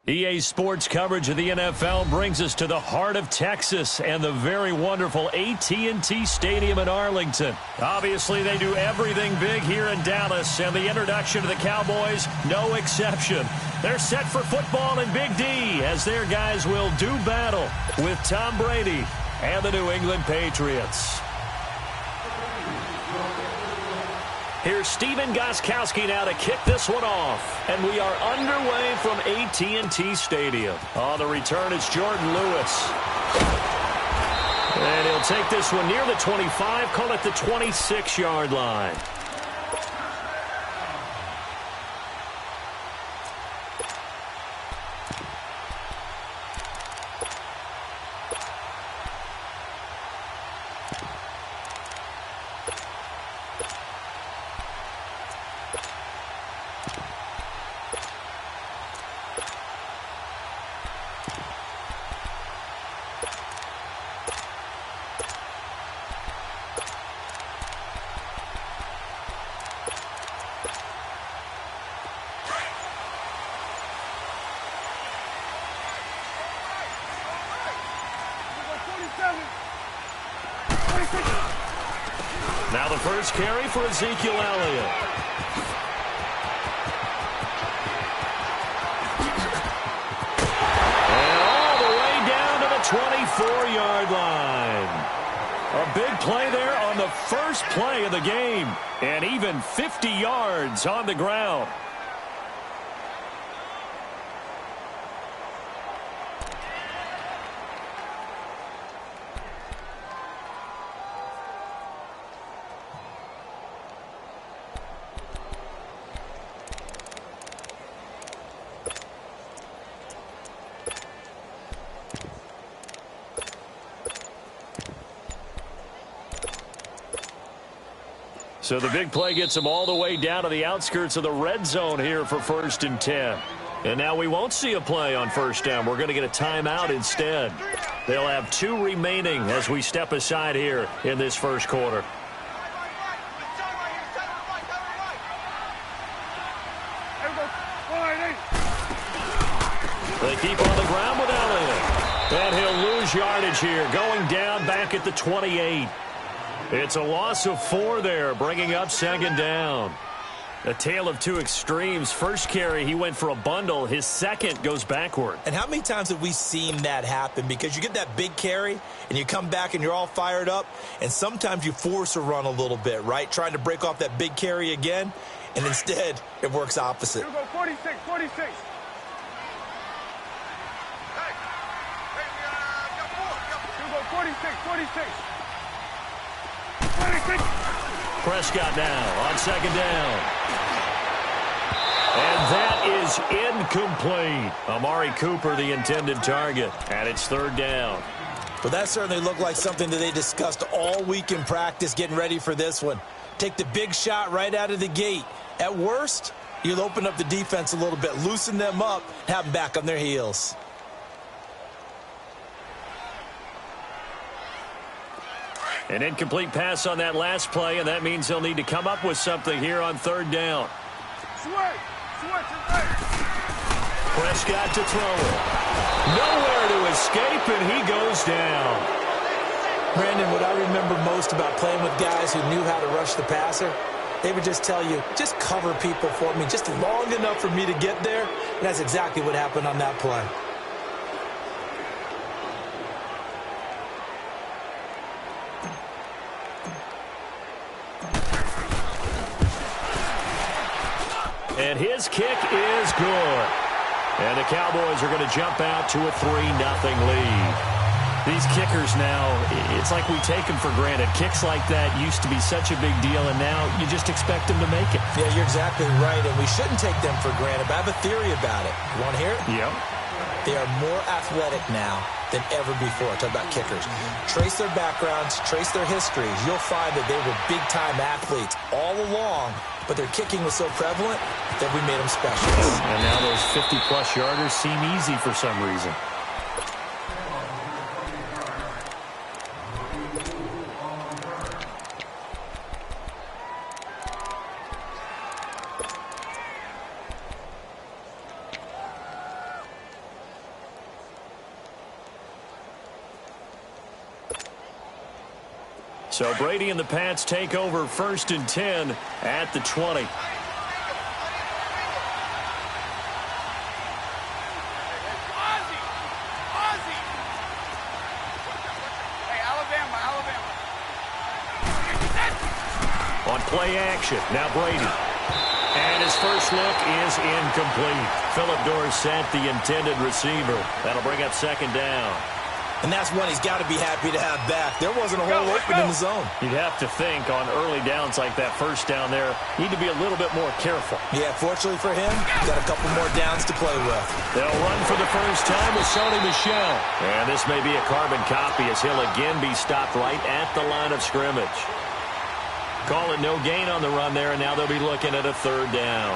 EA Sports coverage of the NFL brings us to the heart of Texas and the very wonderful AT&T Stadium in Arlington. Obviously, they do everything big here in Dallas, and the introduction to the Cowboys, no exception. They're set for football in Big D as their guys will do battle with Tom Brady and the New England Patriots. Here's Steven Gostkowski now to kick this one off. And we are underway from AT&T Stadium. On the return, it's Jordan Lewis. And he'll take this one near the 25, call it the 26-yard line. Now the first carry for Ezekiel Elliott. And all the way down to the 24-yard line. A big play there on the first play of the game. And even 50 yards on the ground. So the big play gets them all the way down to the outskirts of the red zone here for 1st and 10. And now we won't see a play on first down. We're going to get a timeout instead. They'll have 2 remaining as we step aside here in this first quarter. They keep on the ground with Elliott. And he'll lose yardage here, going down back at the 28. It's a loss of 4 there, bringing up 2nd down. A tale of 2 extremes. First carry, he went for a bundle. His second goes backward. And how many times have we seen that happen? Because you get that big carry, and you come back and you're all fired up, and sometimes you force a run a little bit, right? Trying to break off that big carry again, and instead it works opposite. You go 46, 46. Hey, you go 46, 46. Prescott now on 2nd down. And that is incomplete. Amari Cooper, the intended target. And it's 3rd down. Well, that certainly looked like something that they discussed all week in practice, getting ready for this one. Take the big shot right out of the gate. At worst, you'll open up the defense a little bit, loosen them up, have them back on their heels. An incomplete pass on that last play, and that means they'll need to come up with something here on 3rd down. Prescott to throw it. Nowhere to escape, and he goes down. Brandon, what I remember most about playing with guys who knew how to rush the passer, they would just tell you, just cover people for me, just long enough for me to get there. And that's exactly what happened on that play. And his kick is good. And the Cowboys are going to jump out to a 3-0 lead. These kickers now, it's like we take them for granted. Kicks like that used to be such a big deal, and now you just expect them to make it. Yeah, you're exactly right, and we shouldn't take them for granted. But I have a theory about it. You want to hear it? Yep. They are more athletic now than ever before. Talk about kickers. Trace their backgrounds, trace their histories. You'll find that they were big-time athletes all along, but their kicking was so prevalent that we made them special. And now those 50-plus yarders seem easy for some reason. So Brady and the Pats take over 1st and 10 at the 20. Hey, Alabama. On play action, now Brady. And his first look is incomplete. Philip Dorsett, the intended receiver. That'll bring up 2nd down. And that's one he's got to be happy to have back. There wasn't a hole open in the zone. You'd have to think on early downs like that, 1st down there, need to be a little bit more careful. Yeah, fortunately for him, got a couple more downs to play with. They'll run for the first time with Sony Michel. And this may be a carbon copy as he'll again be stopped right at the line of scrimmage. Call it no gain on the run there, and now they'll be looking at a 3rd down.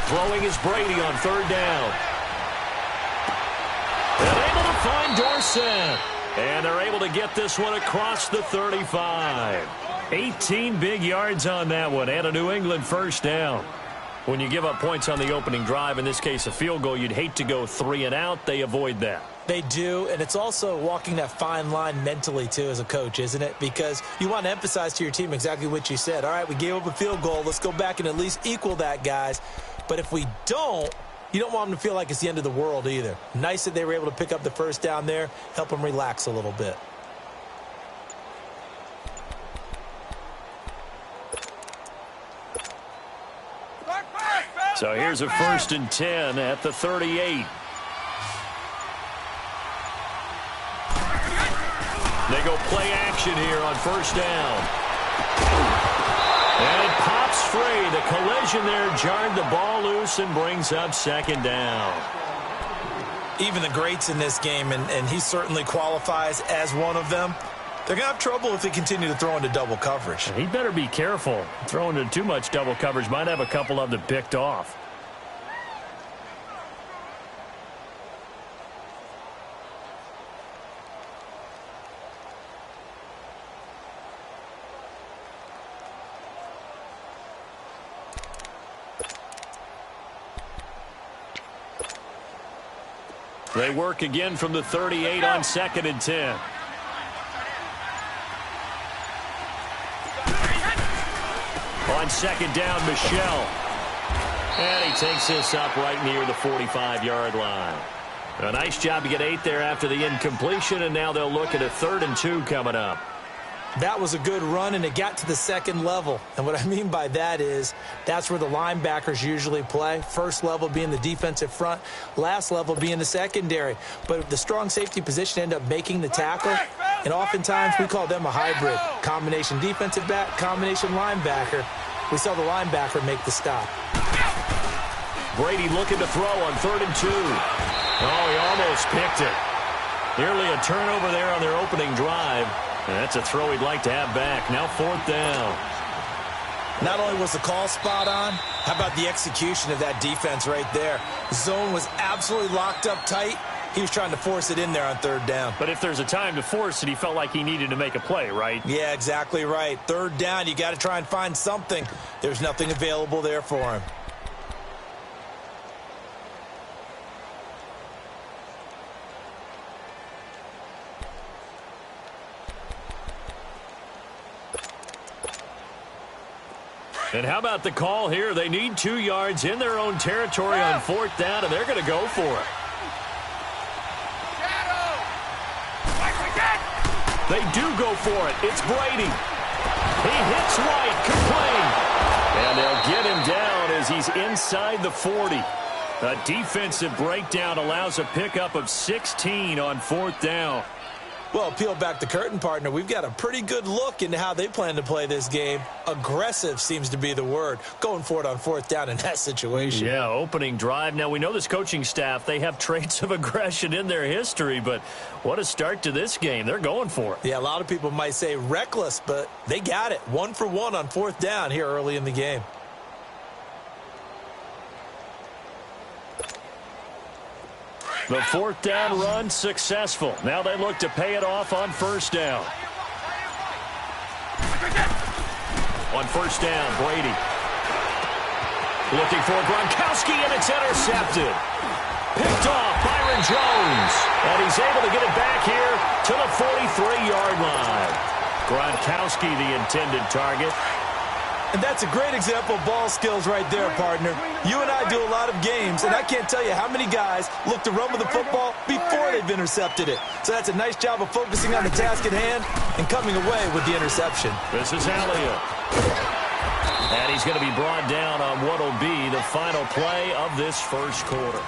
Throwing is Brady on 3rd down. And able to find Dorsett. And they're able to get this one across the 35. 18 big yards on that one and a New England 1st down. When you give up points on the opening drive, in this case a field goal, you'd hate to go 3 and out. They avoid that. They do, and it's also walking that fine line mentally, too, as a coach, isn't it? Because you want to emphasize to your team exactly what you said. All right, we gave up a field goal. Let's go back and at least equal that, guys. But if we don't, you don't want them to feel like it's the end of the world either. Nice that they were able to pick up the 1st down there, help them relax a little bit. So here's a 1st and 10 at the 38. They go play action here on 1st down. And it pops free. The collision there jarred the ball loose and brings up 2nd down. Even the greats in this game, and he certainly qualifies as one of them, they're going to have trouble if they continue to throw into double coverage. He better be careful. Throwing into too much double coverage might have a couple of them picked off. They work again from the 38 on 2nd and 10. On 2nd down, Michel. And he takes this up right near the 45-yard line. A nice job to get 8 there after the incompletion, and now they'll look at a 3rd and 2 coming up. That was a good run, and it got to the 2nd level. And what I mean by that is that's where the linebackers usually play. First level being the defensive front, last level being the secondary. But the strong safety position ended up making the tackle, and oftentimes we call them a hybrid. Combination defensive back, combination linebacker. We saw the linebacker make the stop. Brady looking to throw on 3rd and 2. Oh, he almost picked it. Nearly a turnover there on their opening drive. And that's a throw he'd like to have back. Now 4th down. Not only was the call spot on, how about the execution of that defense right there? The zone was absolutely locked up tight. He was trying to force it in there on 3rd down. But if there's a time to force it, he felt like he needed to make a play, right? Yeah, exactly right. 3rd down, you got to try and find something. There's nothing available there for him. And how about the call here? They need 2 yards in their own territory on 4th down, and they're going to go for it. They do go for it. It's Brady. He hits White, complete. And they'll get him down as he's inside the 40. A defensive breakdown allows a pickup of 16 on 4th down. Well, peel back the curtain, partner. We've got a pretty good look into how they plan to play this game. Aggressive seems to be the word. Going for it on 4th down in that situation. Yeah, opening drive. Now, we know this coaching staff, they have traits of aggression in their history, but what a start to this game. They're going for it. Yeah, a lot of people might say reckless, but they got it. 1 for 1 on 4th down here early in the game. The 4th down run successful. Now they look to pay it off on 1st down. On 1st down, Brady. Looking for Gronkowski, and it's intercepted. Picked off Byron Jones. And he's able to get it back here to the 43-yard line. Gronkowski, the intended target. And that's a great example of ball skills right there, partner. You and I do a lot of games, and I can't tell you how many guys look to run with the football before they've intercepted it. So that's a nice job of focusing on the task at hand and coming away with the interception. This is Elliott. And he's going to be brought down on what will be the final play of this first quarter.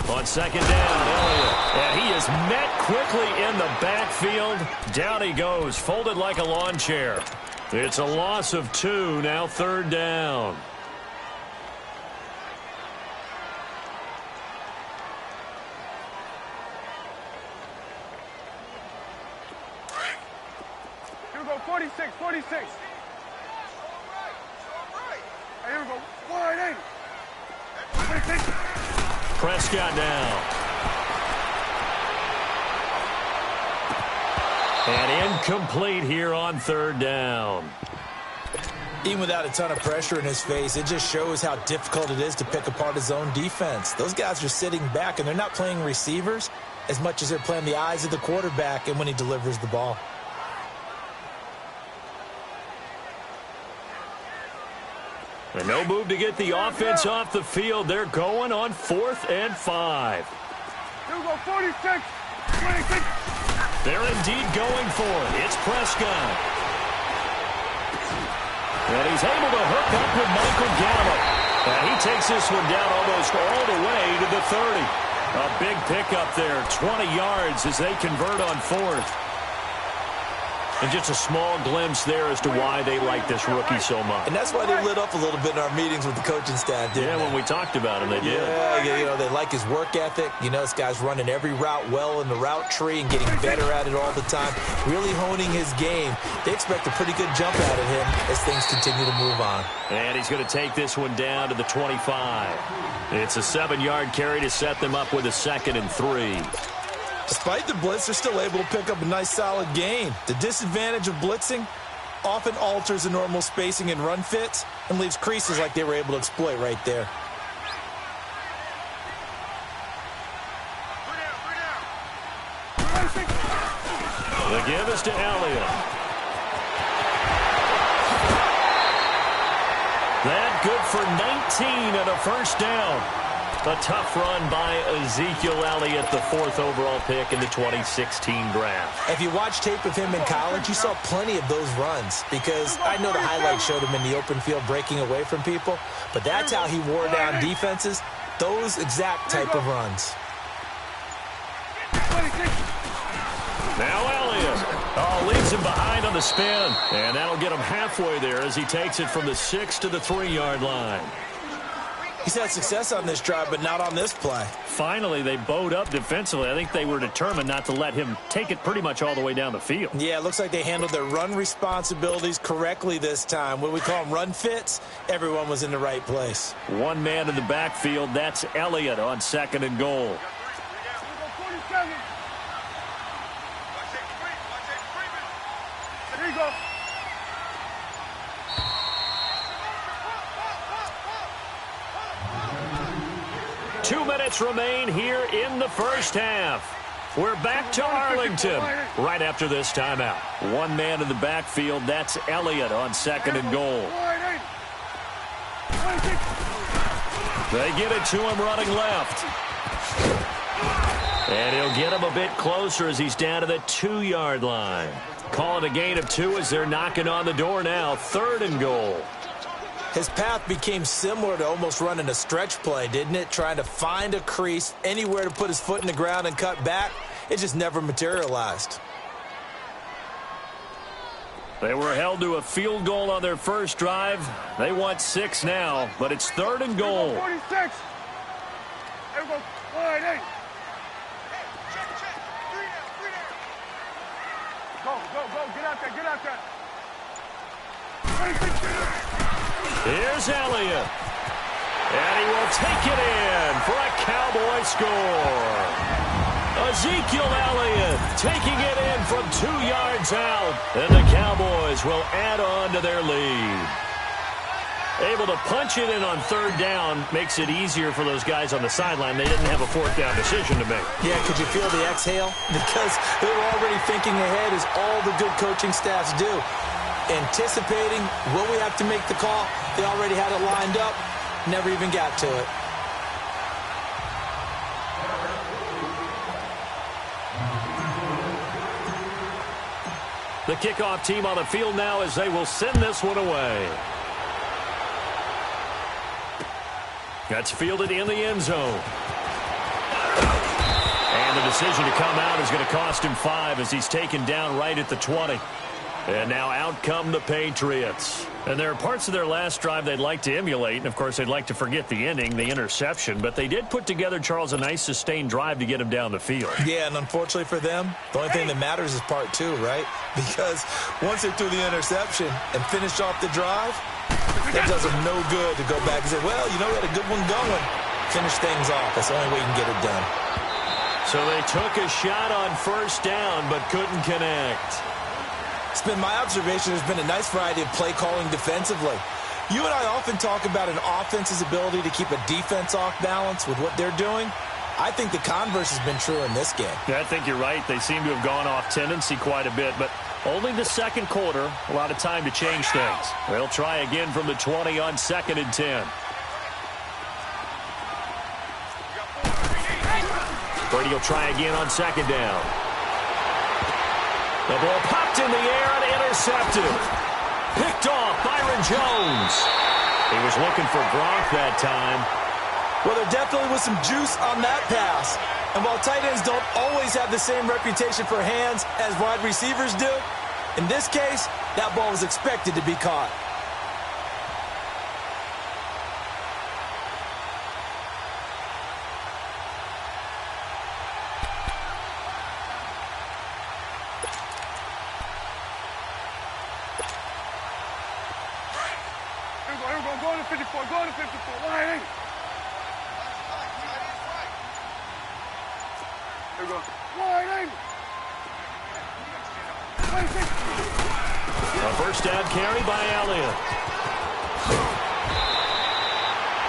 On second down, Elliott. And he is met quickly in the backfield. Down he goes, folded like a lawn chair. It's a loss of 2, now third down. Here we go, 46, 46. Here we go, wide 8. 46. Prescott now. And incomplete here on third down. Even without a ton of pressure in his face, it just shows how difficult it is to pick apart his own defense. Those guys are sitting back, and they're not playing receivers as much as they're playing the eyes of the quarterback and when he delivers the ball. And no move to get the offense off the field. They're going on 4th and 5. Here we go, 46, 26. They're indeed going for it. It's Prescott. And he's able to hook up with Michael Gallup. And he takes this one down almost all the way to the 30. A big pickup there, 20 yards as they convert on 4th. And just a small glimpse there as to why they like this rookie so much. And that's why they lit up a little bit in our meetings with the coaching staff, didn't they? When we talked about him, they did. Yeah, you know, they like his work ethic. You know, this guy's running every route well in the route tree and getting better at it all the time, really honing his game. They expect a pretty good jump out of him as things continue to move on. And he's going to take this one down to the 25. It's a 7-yard carry to set them up with a 2nd and 3. Despite the blitz, they're still able to pick up a nice, solid gain. The disadvantage of blitzing often alters the normal spacing and run fits and leaves creases like they were able to exploit right there. The give is to Elliott. That good for 19 and a first down. A tough run by Ezekiel Elliott, the 4th overall pick in the 2016 draft. If you watch tape of him in college, you saw plenty of those runs because I know the highlights showed him in the open field breaking away from people, but that's how he wore down defenses, those exact type of runs. Now Elliott leaves him behind on the spin, and that'll get him halfway there as he takes it from the 6 to the 3-yard line. He's had success on this drive, but not on this play. Finally, they bowed up defensively. I think they were determined not to let him take it pretty much all the way down the field. Yeah, it looks like they handled their run responsibilities correctly this time. What we call them run fits, everyone was in the right place. One man in the backfield, that's Elliott on 2nd and goal. There you go. Two minutes remain here in the first half. We're back to Arlington right after this timeout. One man in the backfield, that's Elliott on 2nd and goal. They get it to him running left. And he'll get him a bit closer as he's down to the 2-yard line. Call it a gain of 2 as they're knocking on the door now. 3rd and goal. His path became similar to almost running a stretch play, didn't it? Trying to find a crease, anywhere to put his foot in the ground and cut back. It just never materialized. They were held to a field goal on their first drive. They want 6 now, but it's 3rd and goal. 46. There we go. Wide 8. Go, go, go. Get out there, get out there. Here's Elliott. And he will take it in for a Cowboy score. Ezekiel Elliott taking it in from 2 yards out. And the Cowboys will add on to their lead. Able to punch it in on 3rd down makes it easier for those guys on the sideline. They didn't have a 4th down decision to make. Yeah, could you feel the exhale? Because they were already thinking ahead, as all the good coaching staffs do. Anticipating, will we have to make the call? They already had it lined up. Never even got to it. The kickoff team on the field now as they will send this one away. That's fielded in the end zone. And the decision to come out is going to cost him 5 as he's taken down right at the 20. And now out come the Patriots. And there are parts of their last drive they'd like to emulate. And, of course, they'd like to forget the ending, the interception. But they did put together, Charles, a nice sustained drive to get him down the field. Yeah, and unfortunately for them, the only thing that matters is part 2, right? Because once they threw the interception and finished off the drive, that does them no good to go back and say, well, you know, we had a good one going. Finish things off. That's the only way you can get it done. So they took a shot on 1st down but couldn't connect. It's been my observation there's been a nice variety of play calling defensively. You and I often talk about an offense's ability to keep a defense off balance with what they're doing. I think the converse has been true in this game. Yeah, I think you're right. They seem to have gone off tendency quite a bit, but only the 2nd quarter, a lot of time to change things. They'll try again from the 20 on 2nd and 10. Brady will try again on 2nd down. The ball popped in the air and intercepted. Picked off Byron Jones. He was looking for Gronk that time. Well, there definitely was some juice on that pass. And while tight ends don't always have the same reputation for hands as wide receivers do, in this case, that ball was expected to be caught. Here we go. Go to 54. Go to 54. Wide angle. Here we go. Wide angle. A 1st down carry by Elliott.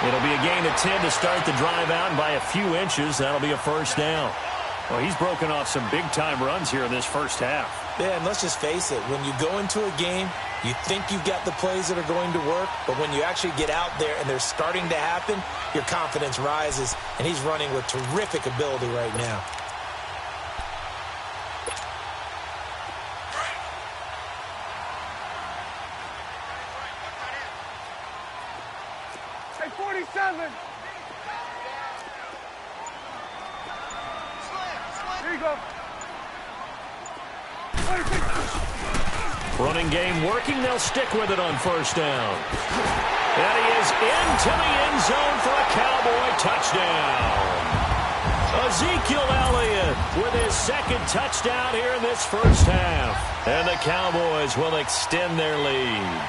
It'll be a gain of 10 to start the drive out, and by a few inches, that'll be a 1st down. Well, he's broken off some big-time runs here in this 1st half. Yeah, and let's just face it. When you go into a game, you think you've got the plays that are going to work, but when you actually get out there and they're starting to happen, your confidence rises, and he's running with terrific ability right now. Hey, 47. Here you go. 26. Running game working. They'll stick with it on 1st down. And he is into the end zone for a Cowboy touchdown. Ezekiel Elliott with his 2nd touchdown here in this 1st half. And the Cowboys will extend their lead.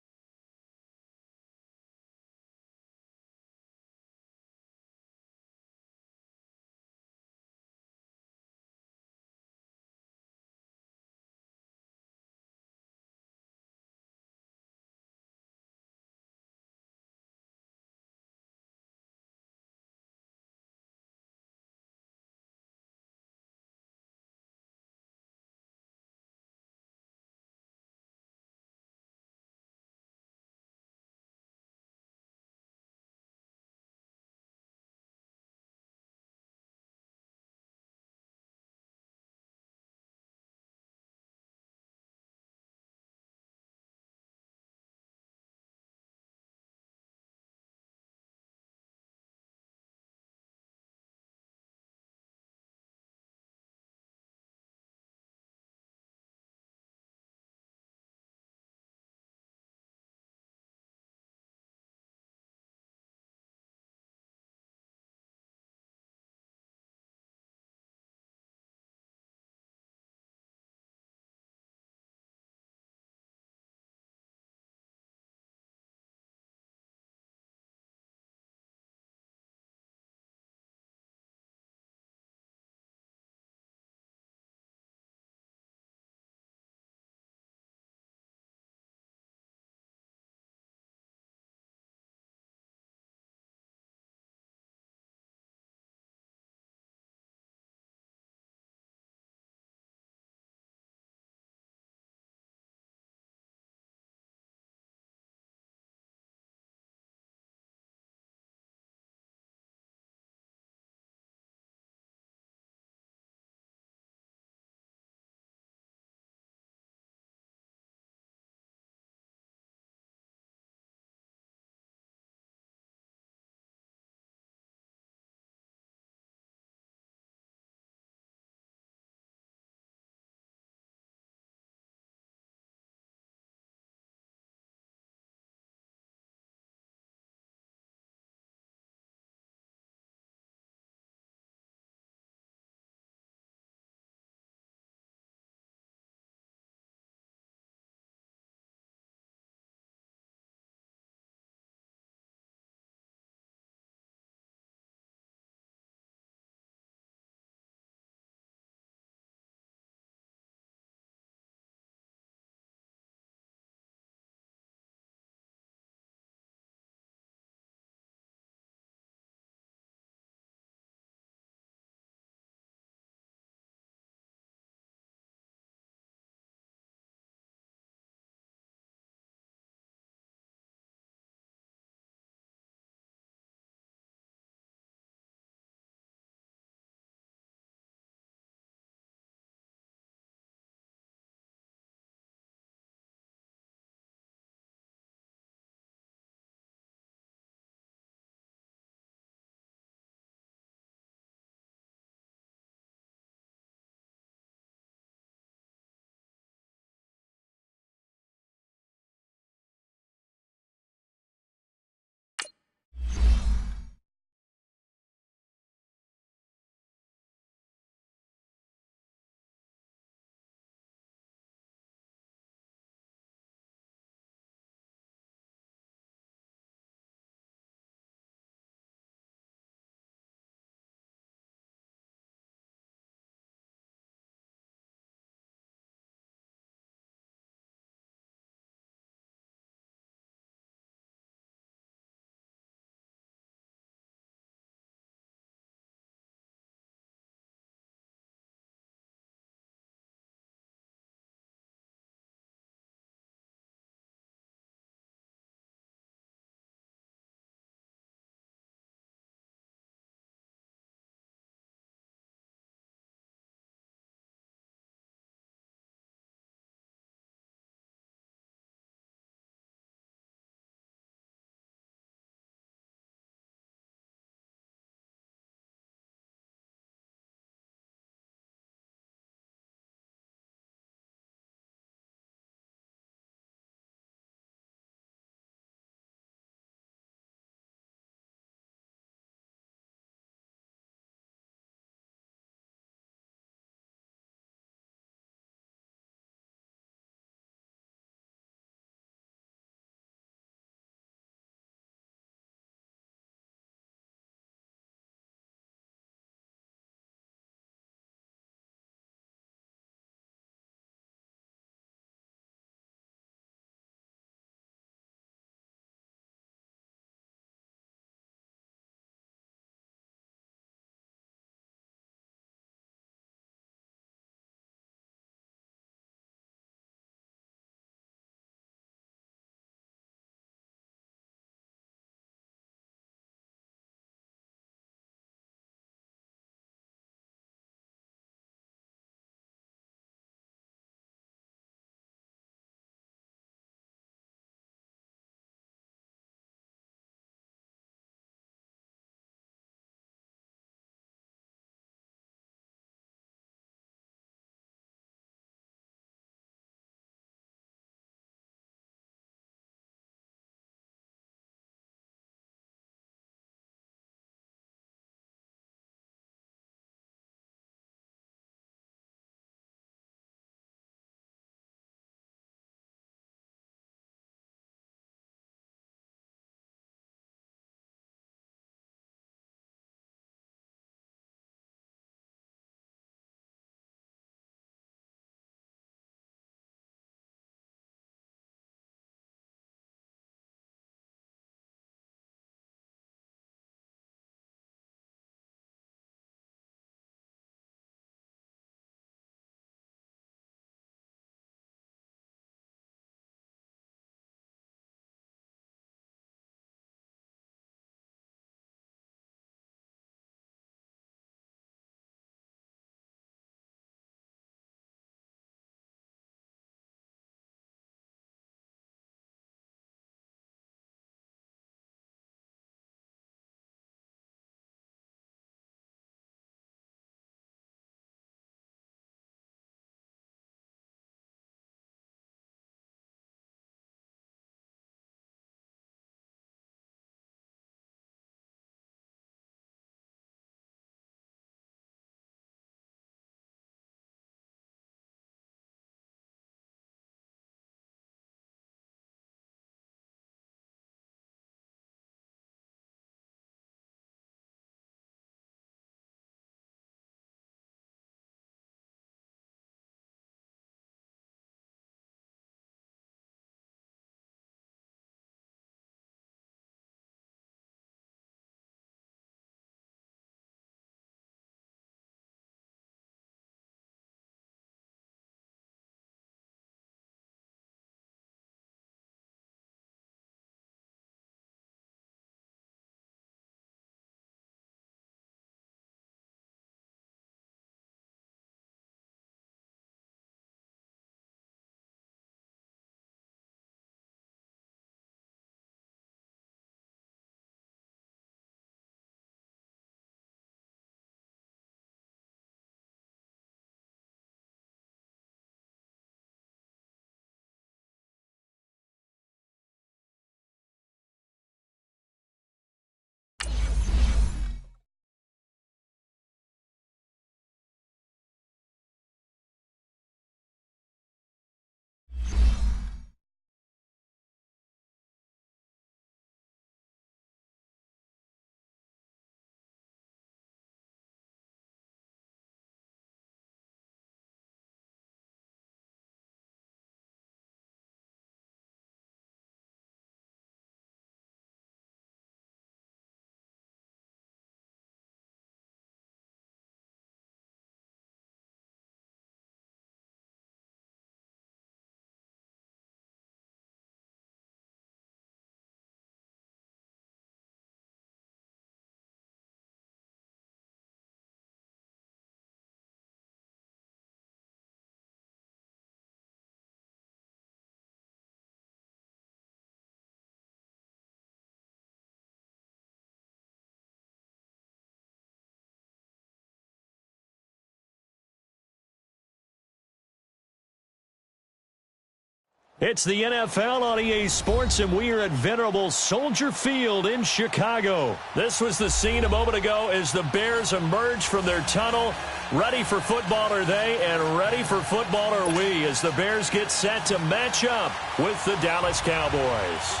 It's the NFL on EA Sports, and we are at venerable Soldier Field in Chicago. This was the scene a moment ago as the Bears emerged from their tunnel. Ready for football are they, and ready for football are we, as the Bears get set to match up with the Dallas Cowboys.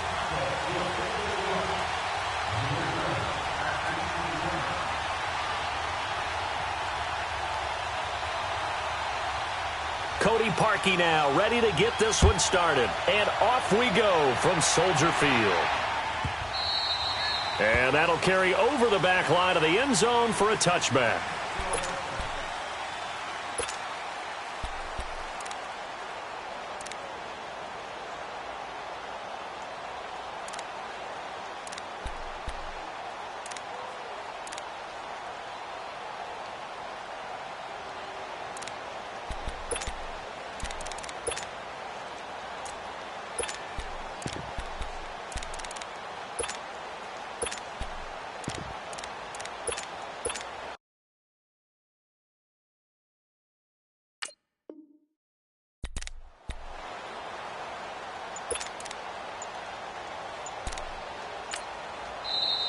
Cody Parkey now, ready to get this one started. And off we go from Soldier Field. And that'll carry over the back line of the end zone for a touchback.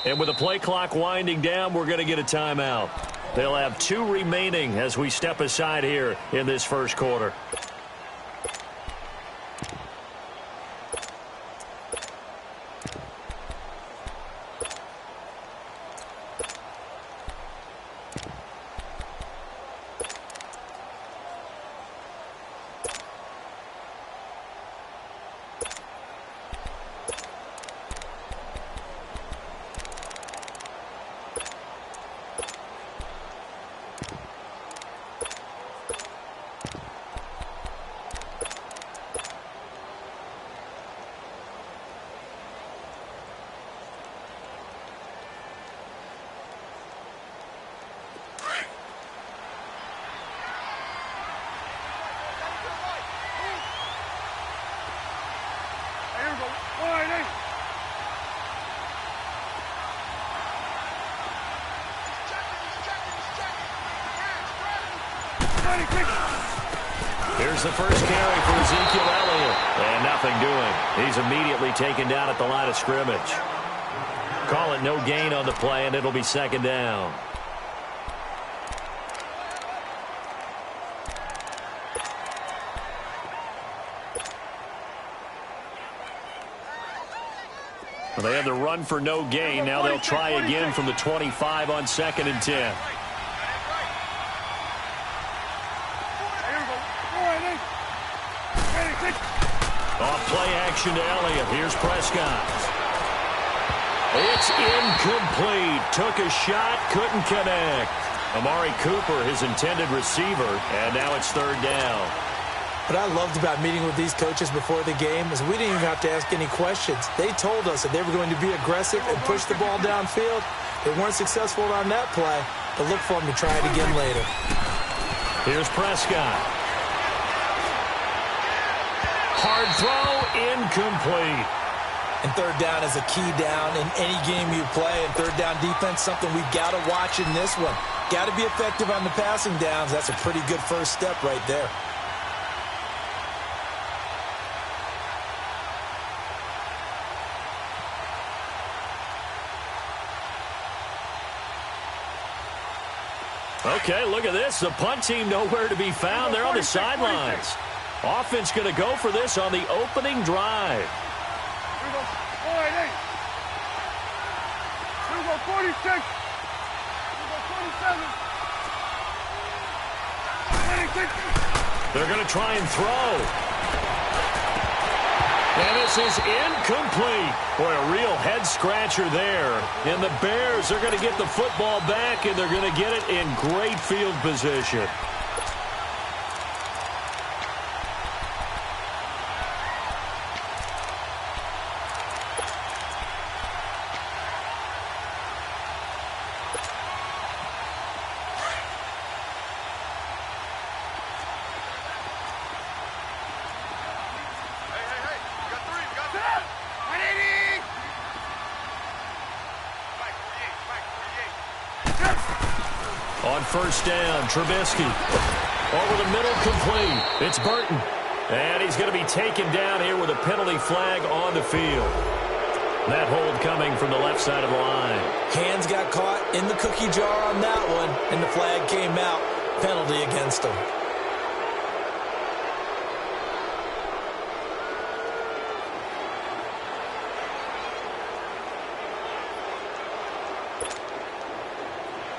And with the play clock winding down, we're going to get a timeout. They'll have 2 remaining as we step aside here in this first quarter. Here's the first carry for Ezekiel Elliott. And nothing doing. He's immediately taken down at the line of scrimmage. Call it no gain on the play, and it'll be second down. Well, they had the run for no gain. Now they'll try again from the 25 on 2nd and 10. Off play action to Elliott. Here's Prescott. It's incomplete. Took a shot, couldn't connect. Amari Cooper, his intended receiver, and now it's 3rd down. What I loved about meeting with these coaches before the game is we didn't even have to ask any questions. They told us that they were going to be aggressive and push the ball downfield. They weren't successful on that play, but look for them to try it again later. Here's Prescott. Hard throw, incomplete. And 3rd down is a key down in any game you play. And 3rd down defense, something we've got to watch in this one. Got to be effective on the passing downs. That's a pretty good first step right there. Okay, look at this. The punt team nowhere to be found. They're on the sidelines. Offense going to go for this on the opening drive. Here we go. 48. Here we go. 46. Here we go. 27. 26. They're going to try and throw. And this is incomplete. Boy, a real head-scratcher there. And the Bears are going to get the football back, and they're going to get it in great field position. On 1st down, Trubisky. Over the middle, complete. It's Burton. And he's going to be taken down here with a penalty flag on the field. That hold coming from the left side of the line. Hands got caught in the cookie jar on that one, and the flag came out. Penalty against him.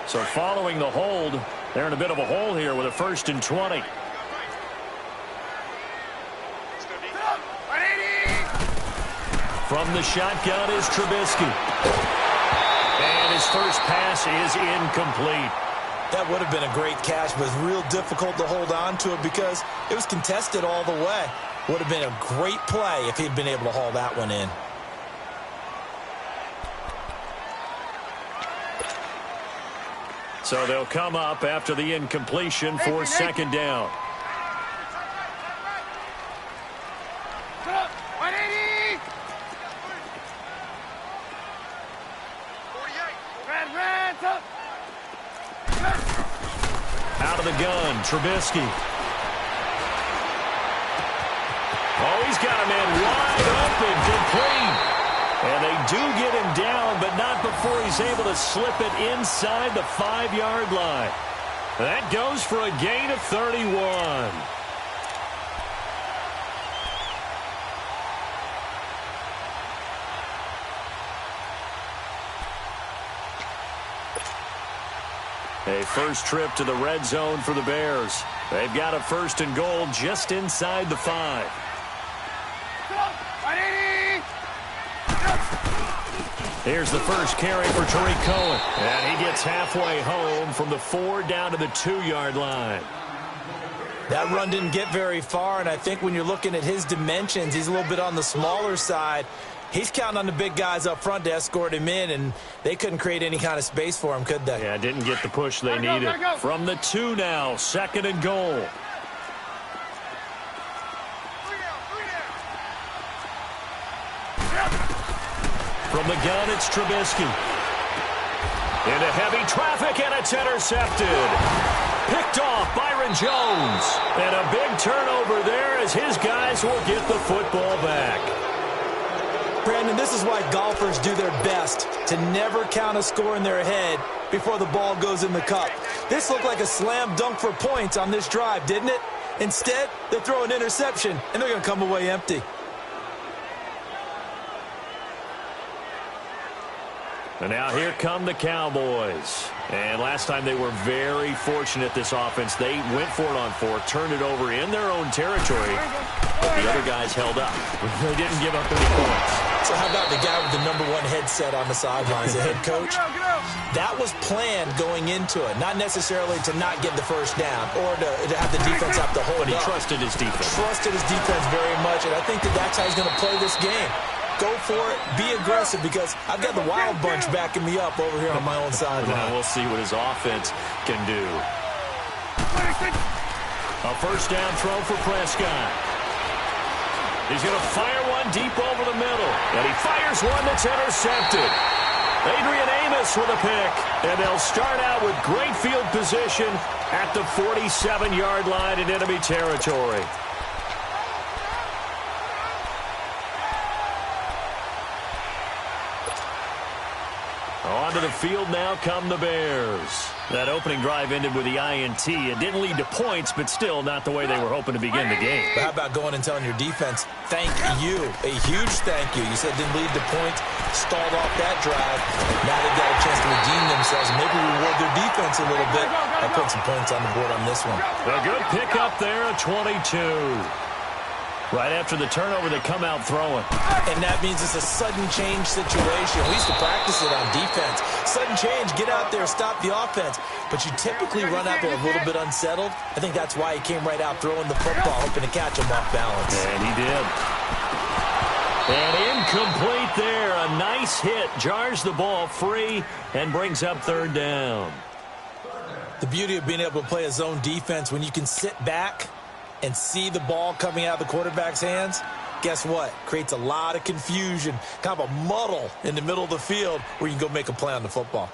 So following the hold, they're in a bit of a hole here with a 1st and 20. From the shotgun is Trubisky. And his first pass is incomplete. That would have been a great catch, but it's real difficult to hold on to it because it was contested all the way. Would have been a great play if he'd been able to haul that one in. So they'll come up after the incompletion for 2nd down. Out of the gun, Trubisky. Oh, he's got a man wide open, complete. And they do get him down, but not before he's able to slip it inside the 5-yard line. That goes for a gain of 31. A first trip to the red zone for the Bears. They've got a 1st and goal just inside the 5. Here's the first carry for Tariq Cohen. And he gets halfway home from the 4 down to the 2-yard line. That run didn't get very far, and I think when you're looking at his dimensions, he's a little bit on the smaller side. He's counting on the big guys up front to escort him in, and they couldn't create any kind of space for him, could they? Yeah, didn't get the push they needed. From the 2 now, 2nd and goal. From the gun, it's Trubisky. Into heavy traffic, and it's intercepted. Picked off Byron Jones. And a big turnover there as his guys will get the football back. Brandon, this is why golfers do their best to never count a score in their head before the ball goes in the cup. This looked like a slam dunk for points on this drive, didn't it? Instead, they throw an interception, and they're going to come away empty. And now here come the Cowboys. And last time they were very fortunate, this offense. They went for it on 4, turned it over in their own territory, but the other guys held up. They didn't give up any points. So how about the guy with the #1 headset on the sidelines, the head coach? That was planned going into it, not necessarily to not get the first down or to have the defense have to hold But he up. trusted his defense. Trusted his defense very much, and I think that's how he's going to play this game. Go for it, be aggressive, because I've got the wild bunch backing me up over here on my own sideline. Now we'll see what his offense can do. A first down throw for Prescott. He's going to fire one deep over the middle, and he fires one that's intercepted. Adrian Amos with a pick, and they'll start out with great field position at the 47-yard line in enemy territory. Onto the field now come the Bears. That opening drive ended with the INT. It didn't lead to points, but still not the way they were hoping to begin the game. But how about going and telling your defense, thank you, a huge thank you. You said it didn't lead to points, stalled off that drive. Now they've got a chance to redeem themselves and maybe reward their defense a little bit by putting some points on the board on this one. A good pickup there at 22. Right after the turnover, they come out throwing. And that means it's a sudden change situation. We used to practice it on defense. Sudden change, get out there, stop the offense. But you typically run out there a little bit unsettled. I think that's why he came right out throwing the football, hoping to catch him off balance. And he did. And incomplete there. A nice hit. Jars the ball free and brings up 3rd down. The beauty of being able to play a zone defense, when you can sit back and see the ball coming out of the quarterback's hands, guess what? Creates a lot of confusion, kind of a muddle in the middle of the field where you can go make a play on the football.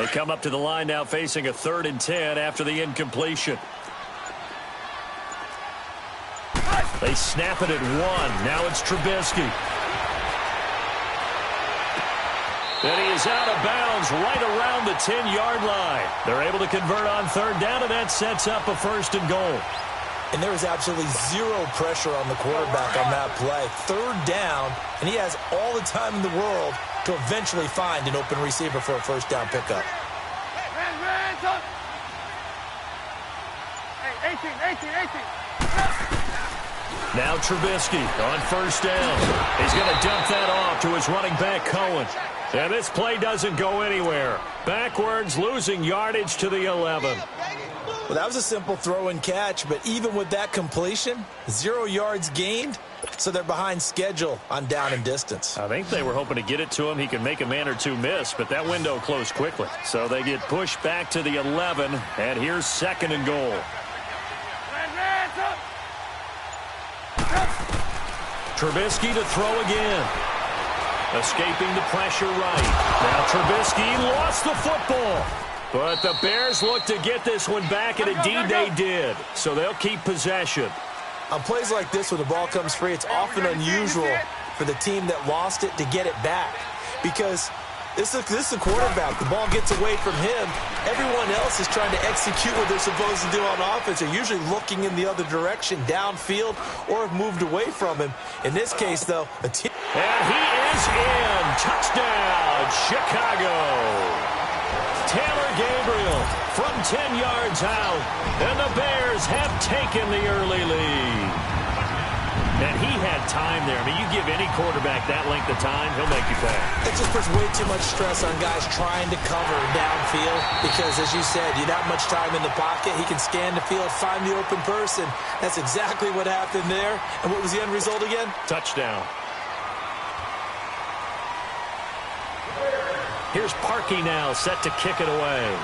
They come up to the line now facing a 3rd and 10 after the incompletion. They snap it at 1. Now it's Trubisky. And he is out of bounds right around the 10-yard line. They're able to convert on 3rd down, and that sets up a 1st and goal. And there is absolutely zero pressure on the quarterback on that play. 3rd down, and he has all the time in the world to eventually find an open receiver for a 1st down pickup. Hey, 18. Now Trubisky on 1st down. He's going to dump that off to his running back, Cohen. And this play doesn't go anywhere. Backwards, losing yardage to the 11. Well, that was a simple throw and catch, but even with that completion, 0 yards gained, so they're behind schedule on down and distance. I think they were hoping to get it to him. He could make a man or two miss, but that window closed quickly. So they get pushed back to the 11, and here's 2nd and goal. Trubisky to throw again. Escaping the pressure right. Now Trubisky lost the football. But the Bears look to get this one back, and indeed they did. So they'll keep possession. On plays like this, when the ball comes free, it's often unusual for the team that lost it to get it back. Because this is the quarterback. The ball gets away from him. Everyone else is trying to execute what they're supposed to do on offense. They're usually looking in the other direction, downfield, or have moved away from him. In this case, though, and he is in. Touchdown, Chicago. Taylor Gabriel from 10 yards out, and the Bears have taken the early lead. And he had time there. I mean, you give any quarterback that length of time, he'll make you pay. It just puts way too much stress on guys trying to cover downfield because, as you said, you have that much time in the pocket. He can scan the field, find the open person. That's exactly what happened there. And what was the end result again? Touchdown. Here's Parkey now, set to kick it away.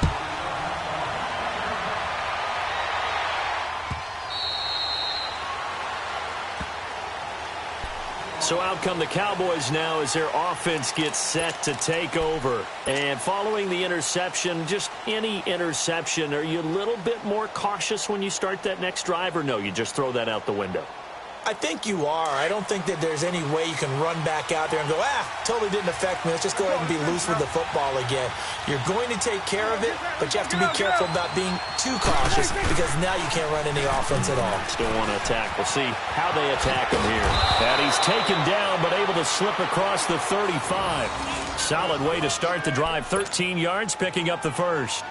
So out come the Cowboys now as their offense gets set to take over. And following the interception, just any interception, are you a little bit more cautious when you start that next drive, or no, you just throw that out the window? I think you are. I don't think that there's any way you can run back out there and go, totally didn't affect me. Let's just go ahead and be loose with the football again. You're going to take care of it, but you have to be careful about being too cautious because now you can't run any offense at all. Still want to attack. We'll see how they attack him here. And he's taken down but able to slip across the 35. Solid way to start the drive. 13 yards, picking up the 1st.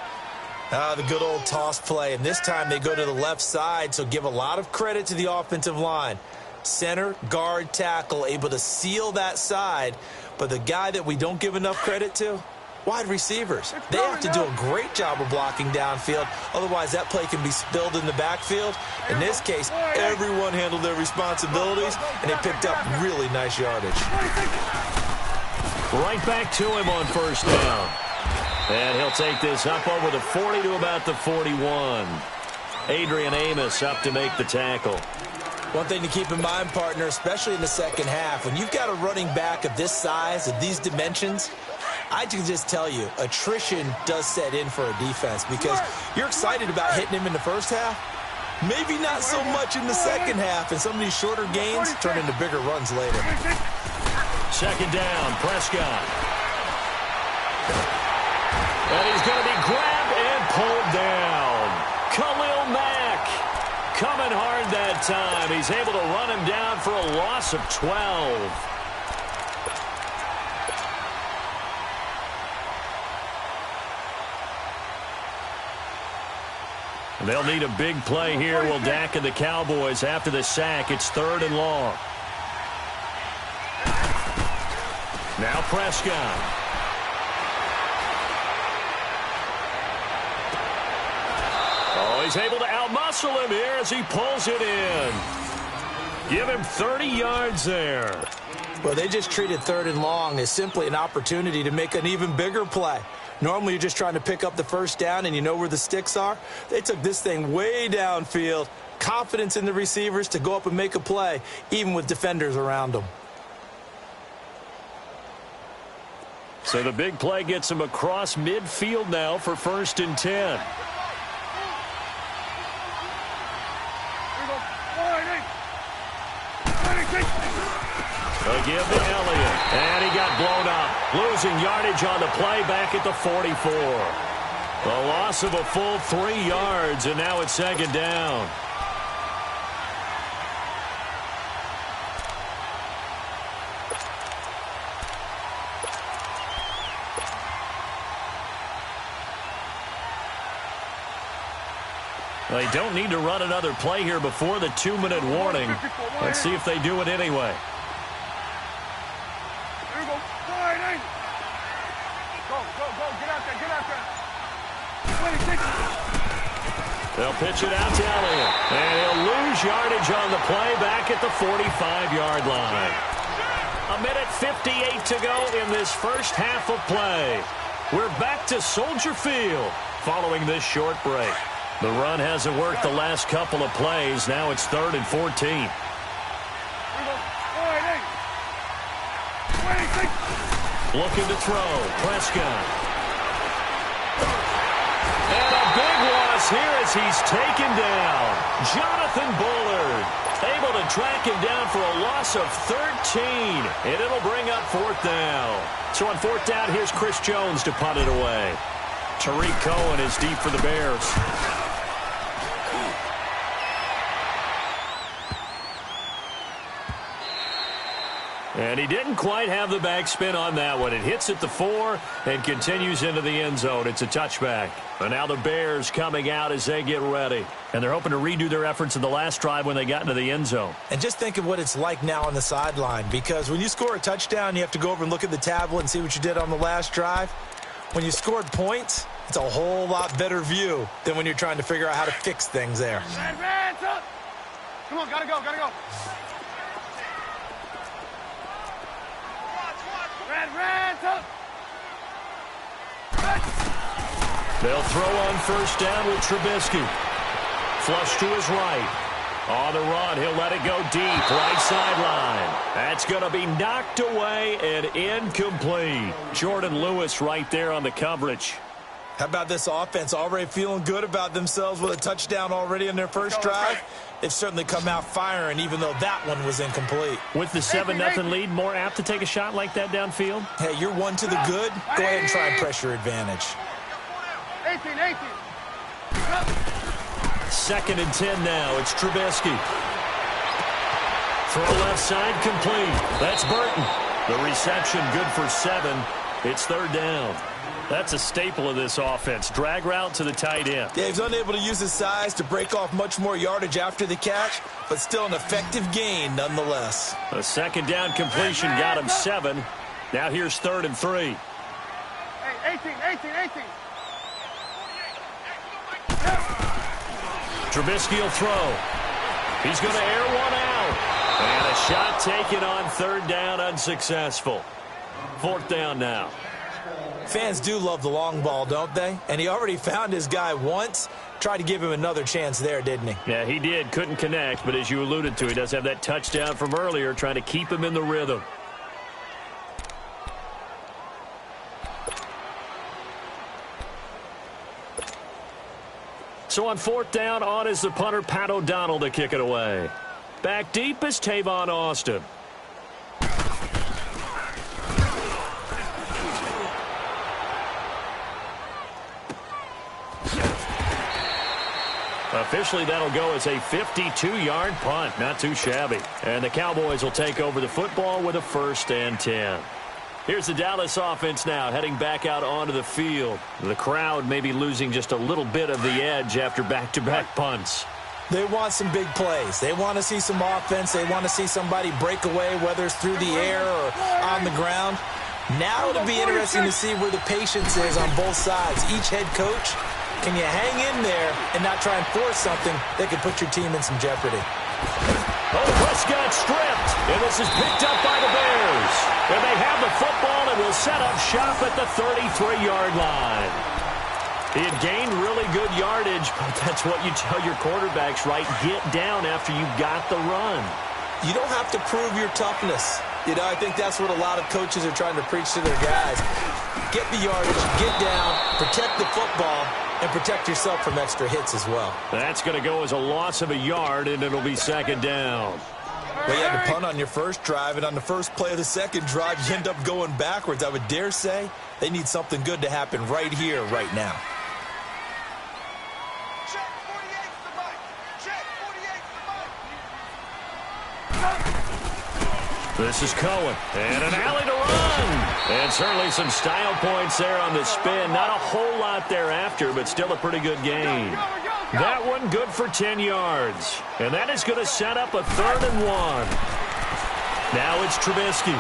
The good old toss play, and this time they go to the left side, so give a lot of credit to the offensive line. Center, guard, tackle, able to seal that side, but the guy that we don't give enough credit to, wide receivers. They have to do a great job of blocking downfield, otherwise that play can be spilled in the backfield. In this case, everyone handled their responsibilities, and they picked up really nice yardage. Right back to him on 1st down. And he'll take this up over the 40 to about the 41. Adrian Amos up to make the tackle. One thing to keep in mind, partner, especially in the second half, when you've got a running back of this size, of these dimensions, I can just tell you, attrition does set in for a defense because you're excited about hitting him in the first half. Maybe not so much in the second half, and some of these shorter gains turn into bigger runs later. 2nd down, Prescott. And he's going to be grabbed and pulled down. Khalil Mack coming hard that time. He's able to run him down for a loss of 12. And they'll need a big play here, will Dak and the Cowboys. After the sack, it's 3rd and long. Now Prescott. He's able to outmuscle him here as he pulls it in. Give him 30 yards there. Well, they just treated 3rd and long as simply an opportunity to make an even bigger play. Normally, you're just trying to pick up the 1st down and you know where the sticks are. They took this thing way downfield. Confidence in the receivers to go up and make a play, even with defenders around them. So the big play gets him across midfield now for 1st and 10. They'll give to Elliott, and he got blown up. Losing yardage on the play back at the 44. A loss of a full 3 yards, and now it's 2nd down. They don't need to run another play here before the 2-minute warning. Let's see if they do it anyway. Here we go. Wide eight. Go, go, go. Get out there. Get out there. 26. They'll pitch it out to Elliott. And he'll lose yardage on the play back at the 45-yard line. 1:58 to go in this first half of play. We're back to Soldier Field following this short break. The run hasn't worked the last couple of plays. Now it's 3rd and 14. Looking to throw. Prescott. And a big loss here as he's taken down. Jonathan Bullard able to track him down for a loss of 13. And it'll bring up 4th down. So on 4th down, here's Chris Jones to punt it away. Tariq Cohen is deep for the Bears. And he didn't quite have the backspin on that one. It hits at the 4 and continues into the end zone. It's a touchback. And now the Bears coming out as they get ready. And they're hoping to redo their efforts in the last drive when they got into the end zone. And just think of what it's like now on the sideline, because when you score a touchdown, you have to go over and look at the tablet and see what you did on the last drive. When you scored points, it's a whole lot better view than when you're trying to figure out how to fix things there. Hands up. Come on, gotta go, gotta go. Hands up. They'll throw on 1st down with Trubisky. Flush to his right. On the run, he'll let it go deep. Right sideline. That's going to be knocked away and incomplete. Jordan Lewis right there on the coverage. How about this offense already feeling good about themselves with a touchdown already in their first drive? They've certainly come out firing, even though that one was incomplete. With the 7-0 lead, more apt to take a shot like that downfield? Hey, you're 1 to the good. Go ahead and try pressure advantage. 18. 2nd and 10 now. It's Trubisky. Throw left side complete. That's Burton. The reception good for 7. It's 3rd down. That's a staple of this offense. Drag route to the tight end. Yeah, he's unable to use his size to break off much more yardage after the catch, but still an effective gain nonetheless. A 2nd down completion got him 7. Now here's 3rd and 3. Hey, 18. Trubisky will throw. He's going to air one out. And a shot taken on 3rd down, unsuccessful. 4th down now. Fans do love the long ball, don't they? And he already found his guy once. Tried to give him another chance there, didn't he? Yeah, he did. Couldn't connect, but as you alluded to, he does have that touchdown from earlier, trying to keep him in the rhythm. So on 4th down, on is the punter, Pat O'Donnell, to kick it away. Back deep is Tavon Austin. Officially, that'll go as a 52-yard punt. Not too shabby. And the Cowboys will take over the football with a 1st and 10. Here's the Dallas offense now, heading back out onto the field. The crowd may be losing just a little bit of the edge after back-to-back punts. They want some big plays. They want to see some offense. They want to see somebody break away, whether it's through the air or on the ground. Now it'll be interesting to see where the patience is on both sides. Each head coach, can you hang in there and not try and force something that could put your team in some jeopardy? Oh, Prescott stripped, and this is picked up by the Bears. And they have the football and will set up shop at the 33-yard line. He had gained really good yardage, but that's what you tell your quarterbacks, right? Get down after you got the run. You don't have to prove your toughness. You know, I think that's what a lot of coaches are trying to preach to their guys. get the yardage, get down, protect the football, and protect yourself from extra hits as well. That's going to go as a loss of a yard, and it'll be second down. Well, you had to punt on your first drive, and on the first play of the second drive, you end up going backwards. I would dare say they need something good to happen right here, right now. Check 48 to the right. Check 48 to the right. This is Cohen, and an alley to run. And certainly some style points there on the spin. Not a whole lot thereafter, but still a pretty good gain. That one good for 10 yards. And that is going to set up a 3rd and 1. Now it's Trubisky.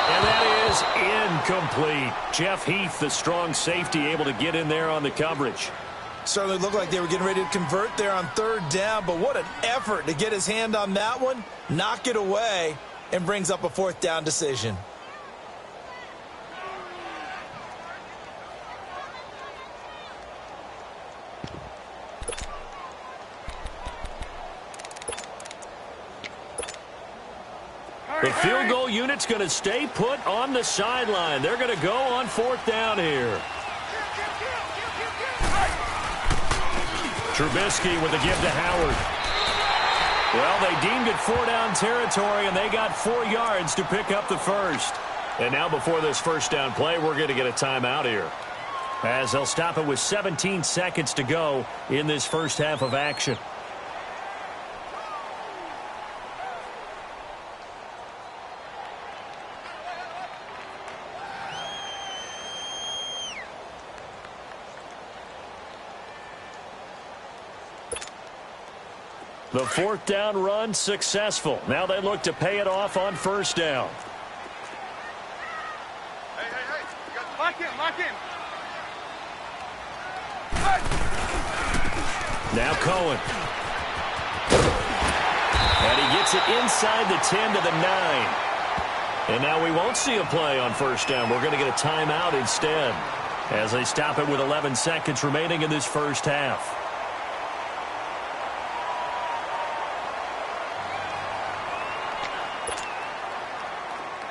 And that is incomplete. Jeff Heath, the strong safety, able to get in there on the coverage. Certainly looked like they were getting ready to convert there on 3rd down, but what an effort to get his hand on that one, knock it away, and brings up a 4th down decision. The field goal unit's going to stay put on the sideline. They're going to go on 4th down here. Trubisky with the give to Howard. Well, they deemed it 4-down territory, and they got 4 yards to pick up the first. And now before this first down play, we're going to get a timeout here, as they'll stop it with 17 seconds to go in this first half of action. The 4th down run successful. Now they look to pay it off on 1st down. Hey. Lock in. Now Cohen. And he gets it inside the 10 to the 9. And now we won't see a play on 1st down. We're going to get a timeout instead, as they stop it with 11 seconds remaining in this first half.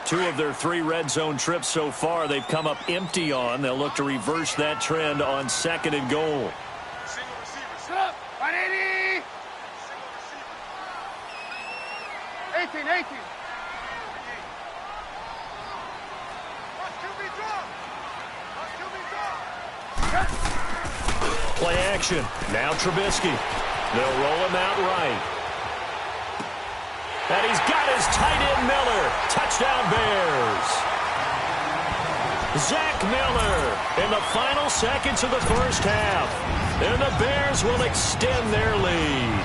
Two of their 3 red zone trips so far, they've come up empty on. They'll look to reverse that trend on 2nd and goal. Single receiver. Set up. 180. 18. Play action. Now Trubisky. They'll roll him out right. And he's got his tight end Miller. Touchdown Bears. Zach Miller in the final seconds of the first half. And the Bears will extend their lead.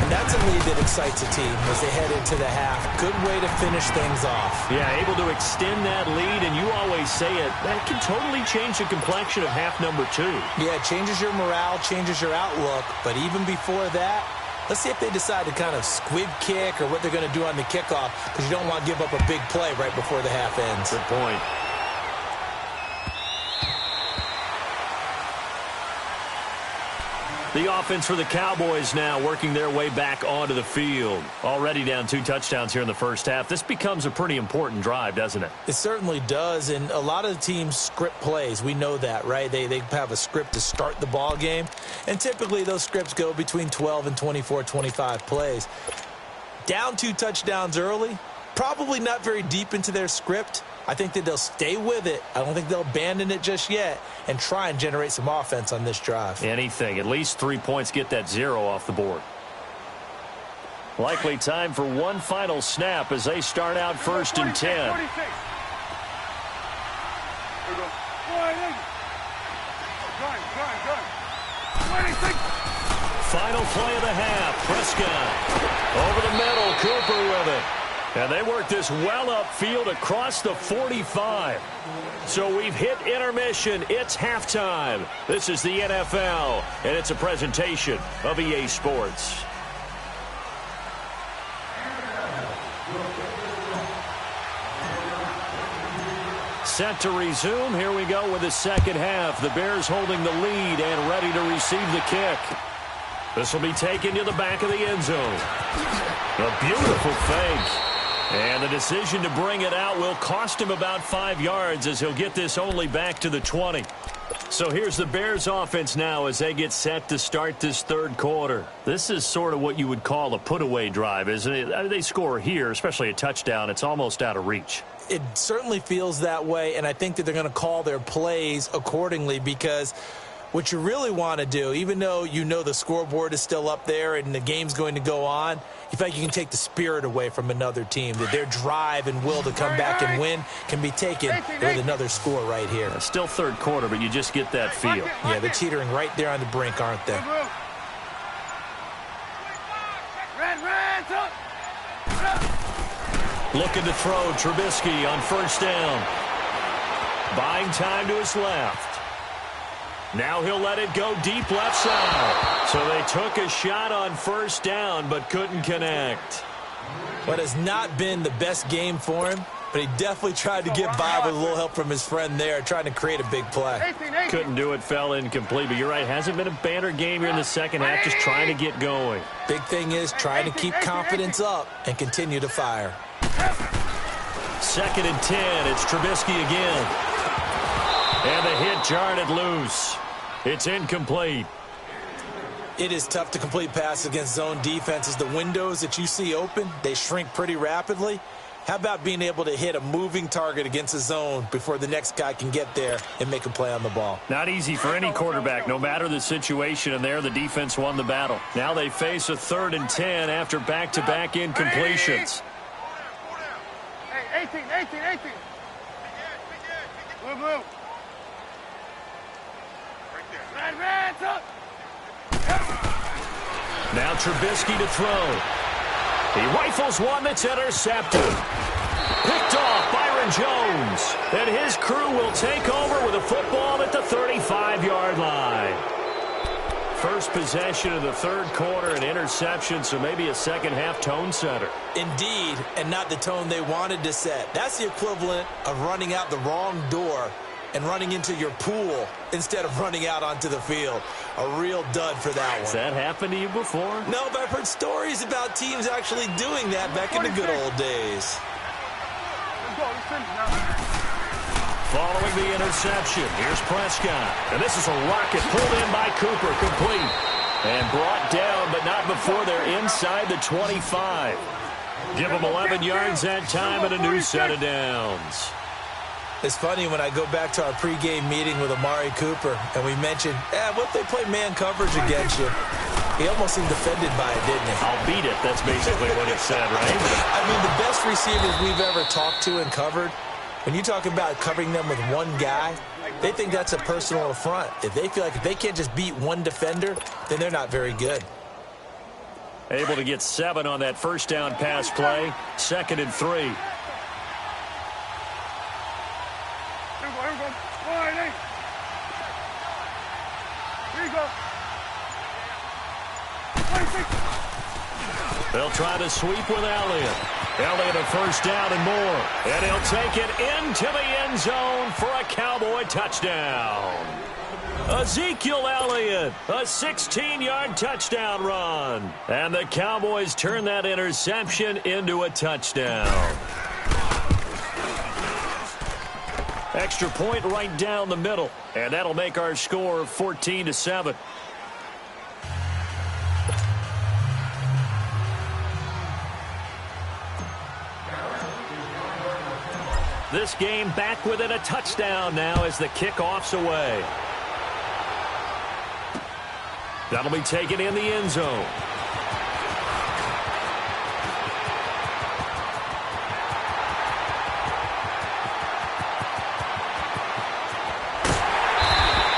And that's a lead that excites a team as they head into the half. Good way to finish things off. Yeah, able to extend that lead, and you always say it, that can totally change the complexion of half number 2. Yeah, it changes your morale, changes your outlook. But even before that, let's see if they decide to kind of squib kick or what they're going to do on the kickoff, because you don't want to give up a big play right before the half ends. Good point. The offense for the Cowboys now working their way back onto the field. Already down 2 touchdowns here in the first half. This becomes a pretty important drive, doesn't it? It certainly does, and a lot of the teams script plays. We know that, right? They have a script to start the ball game, and typically those scripts go between 12 and 24, 25 plays. Down 2 touchdowns early, probably not very deep into their script. I think that they'll stay with it. I don't think they'll abandon it just yet and try and generate some offense on this drive. Anything. At least 3 points, get that 0 off the board. Likely time for one final snap as they start out 1st and 10. 46. Here we go. 26. Final play of the half. Prescott over the middle. Cooper with it. And they work this well upfield across the 45. So we've hit intermission. It's halftime. This is the NFL, and it's a presentation of EA Sports. Set to resume. Here we go with the second half. The Bears holding the lead and ready to receive the kick. This will be taken to the back of the end zone. A beautiful fake. And the decision to bring it out will cost him about 5 yards as he'll get this only back to the 20. So here's the Bears offense now as they get set to start this third quarter. This is sort of what you would call a put-away drive, isn't it? I mean, they score here, especially a touchdown. It's almost out of reach. It certainly feels that way, and I think that they're going to call their plays accordingly because what you really want to do, even though you know the scoreboard is still up there and the game's going to go on, you feel like you can take the spirit away from another team, that their drive and will to come back and win can be taken with another score right here. Still third quarter, but you just get that feel. Yeah, they're teetering right there on the brink, aren't they? Looking to throw, Trubisky on first down. Buying time to his left. Now he'll let it go deep left side. So they took a shot on first down but couldn't connect. What has not been the best game for him, but he definitely tried to get by with a little help from his friend there, trying to create a big play. Couldn't do it, fell incomplete, but you're right, hasn't been a banner game here in the second half, just trying to get going. Big thing is trying to keep confidence up and continue to fire. 2nd and 10, it's Trubisky again. And the hit jarred it loose. It's incomplete. It is tough to complete passes against zone defenses. The windows that you see open, they shrink pretty rapidly. How about being able to hit a moving target against a zone before the next guy can get there and make a play on the ball? Not easy for any quarterback, no matter the situation, and there the defense won the battle. Now they face a 3rd and 10 after back-to-back incompletions. Hey, 18. Blue. Now Trubisky to throw. He rifles one that's intercepted. Picked off Byron Jones. And his crew will take over with a football at the 35-yard line. First possession of the third quarter, an interception, so maybe a second-half tone setter. Indeed, and not the tone they wanted to set. That's the equivalent of running out the wrong door and running into your pool instead of running out onto the field. A real dud for that one. Has that happened to you before? No, but I've heard stories about teams actually doing that back in the good old days. Following the interception, here's Prescott. And this is a rocket pulled in by Cooper, complete. And brought down, but not before they're inside the 25. Give them 11 yards that time and a new set of downs. It's funny when I go back to our pregame meeting with Amari Cooper and we mentioned, what if they play man coverage against you? He almost seemed offended by it, didn't he? I'll beat it. That's basically what he said, right? I mean, the best receivers we've ever talked to and covered, when you talk about covering them with one guy, they think that's a personal affront. If they feel like if they can't just beat one defender, then they're not very good. Able to get 7 on that first down pass play. 2nd and 3. They'll try to sweep with Elliott. Elliott a first down and more. And he'll take it into the end zone for a Cowboy touchdown. Ezekiel Elliott, a 16-yard touchdown run. And the Cowboys turn that interception into a touchdown. Extra point right down the middle. And that'll make our score 14-7. This game back within a touchdown now as the kickoff's away. That'll be taken in the end zone.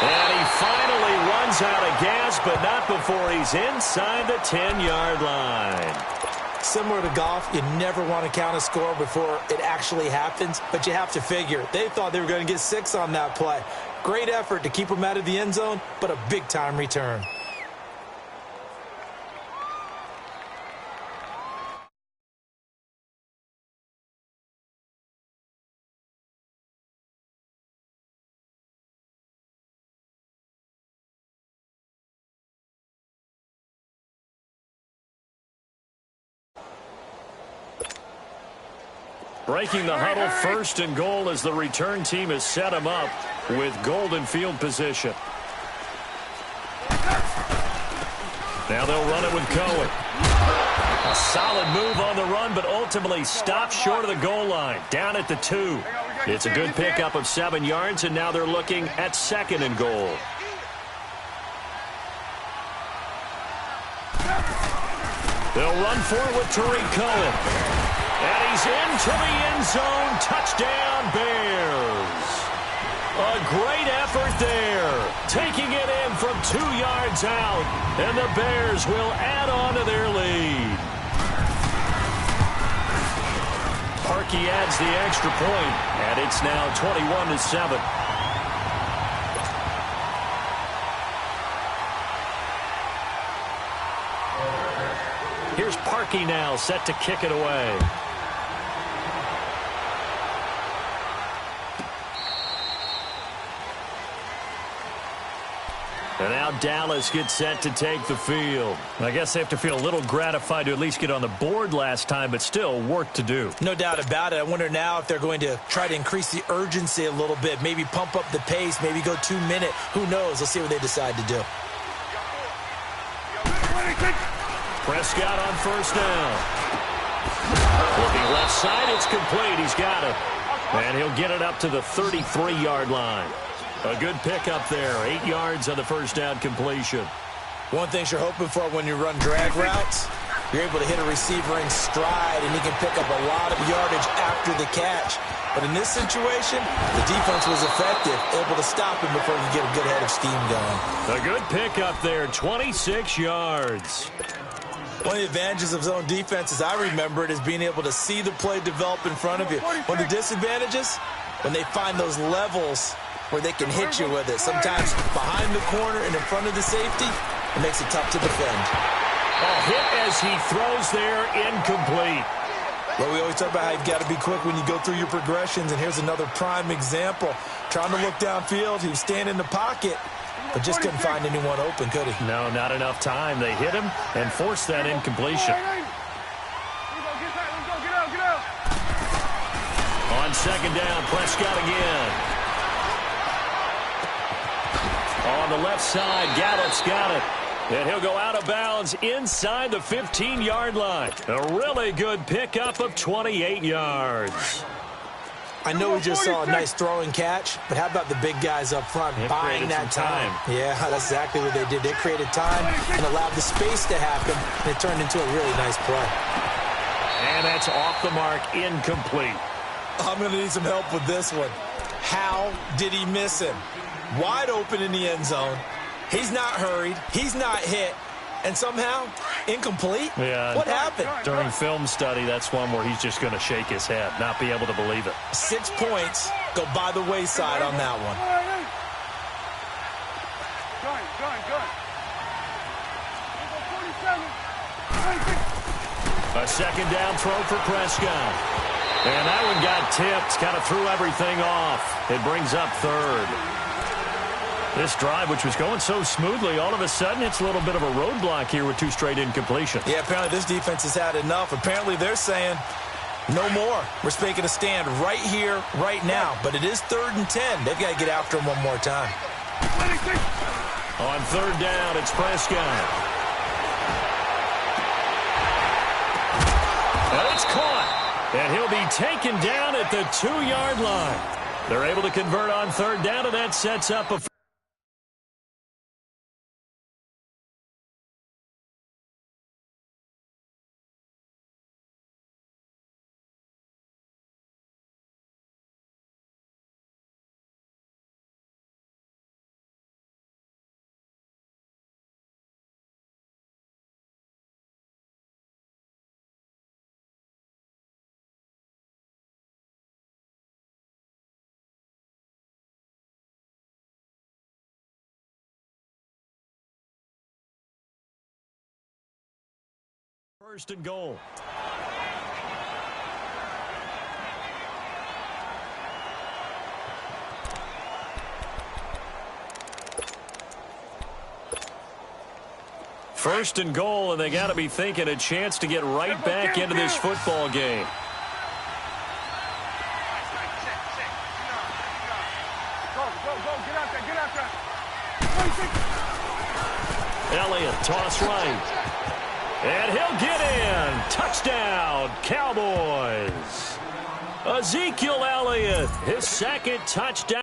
And he finally runs out of gas, but not before he's inside the 10-yard line. Similar to golf, you never want to count a score before it actually happens, but you have to figure they thought they were going to get 6 on that play. Great effort to keep them out of the end zone, but a big-time return. Breaking the huddle, 1st and goal as the return team has set him up with golden field position. Now they'll run it with Cohen. A solid move on the run, but ultimately stopped short of the goal line, down at the 2. It's a good pickup of 7 yards, and now they're looking at 2nd and goal. They'll run forward with Tariq Cohen. And he's into the end zone. Touchdown, Bears. A great effort there. Taking it in from 2 yards out. And the Bears will add on to their lead. Parkey adds the extra point, and it's now 21-7. Here's Parkey now, set to kick it away. And now Dallas gets set to take the field. I guess they have to feel a little gratified to at least get on the board last time, but still work to do. No doubt about it. I wonder now if they're going to try to increase the urgency a little bit, maybe pump up the pace, maybe go 2-minute. Who knows? Let's see what they decide to do. Prescott on 1st down. Looking left side, it's complete. He's got it. And he'll get it up to the 33-yard line. A good pickup there, 8 yards on the 1st down completion. One thing you're hoping for when you run drag routes, you're able to hit a receiver in stride, and he can pick up a lot of yardage after the catch. But in this situation, the defense was effective, able to stop him before he could get a good head of steam going. A good pickup there, 26 yards. One of the advantages of zone defense, as I remember it, is being able to see the play develop in front of you. One of the disadvantages, when they find those levels where they can hit you with it. Sometimes behind the corner and in front of the safety, it makes it tough to defend. A hit as he throws there, incomplete. Well, we always talk about how you've got to be quick when you go through your progressions, and here's another prime example. Trying to look downfield, he was standing in the pocket, but just couldn't find anyone open, could he? No, not enough time. They hit him and forced that incompletion. On 2nd down, Prescott again. On the left side, Gallup's got it. And he'll go out of bounds inside the 15-yard line. A really good pickup of 28 yards. I know we just saw a nice throwing catch, but how about the big guys up front buying that time? Yeah, that's exactly what they did. They created time and allowed the space to happen, and it turned into a really nice play. And that's off the mark, incomplete. I'm going to need some help with this one. How did he miss him? Wide open in the end zone. He's not hurried. He's not hit. And somehow, incomplete? Yeah. What happened? During film study, that's one where he's just going to shake his head, not be able to believe it. 6 points go by the wayside on that one. A 2nd down throw for Prescott. And that one got tipped, kind of threw everything off. It brings up 3rd. This drive, which was going so smoothly, all of a sudden it's a little bit of a roadblock here with 2 straight incompletions. Yeah, apparently this defense has had enough. Apparently they're saying, no more. We're making a stand right here, right now. But it is 3rd and 10. They've got to get after him one more time. On 3rd down, it's Prescott. And it's caught. And he'll be taken down at the 2-yard line. They're able to convert on 3rd down, and that sets up a First and goal. First and goal, and they got to be thinking a chance to get right back into this football game. toss right. And he'll get in. Touchdown, Cowboys. Ezekiel Elliott, his second touchdown.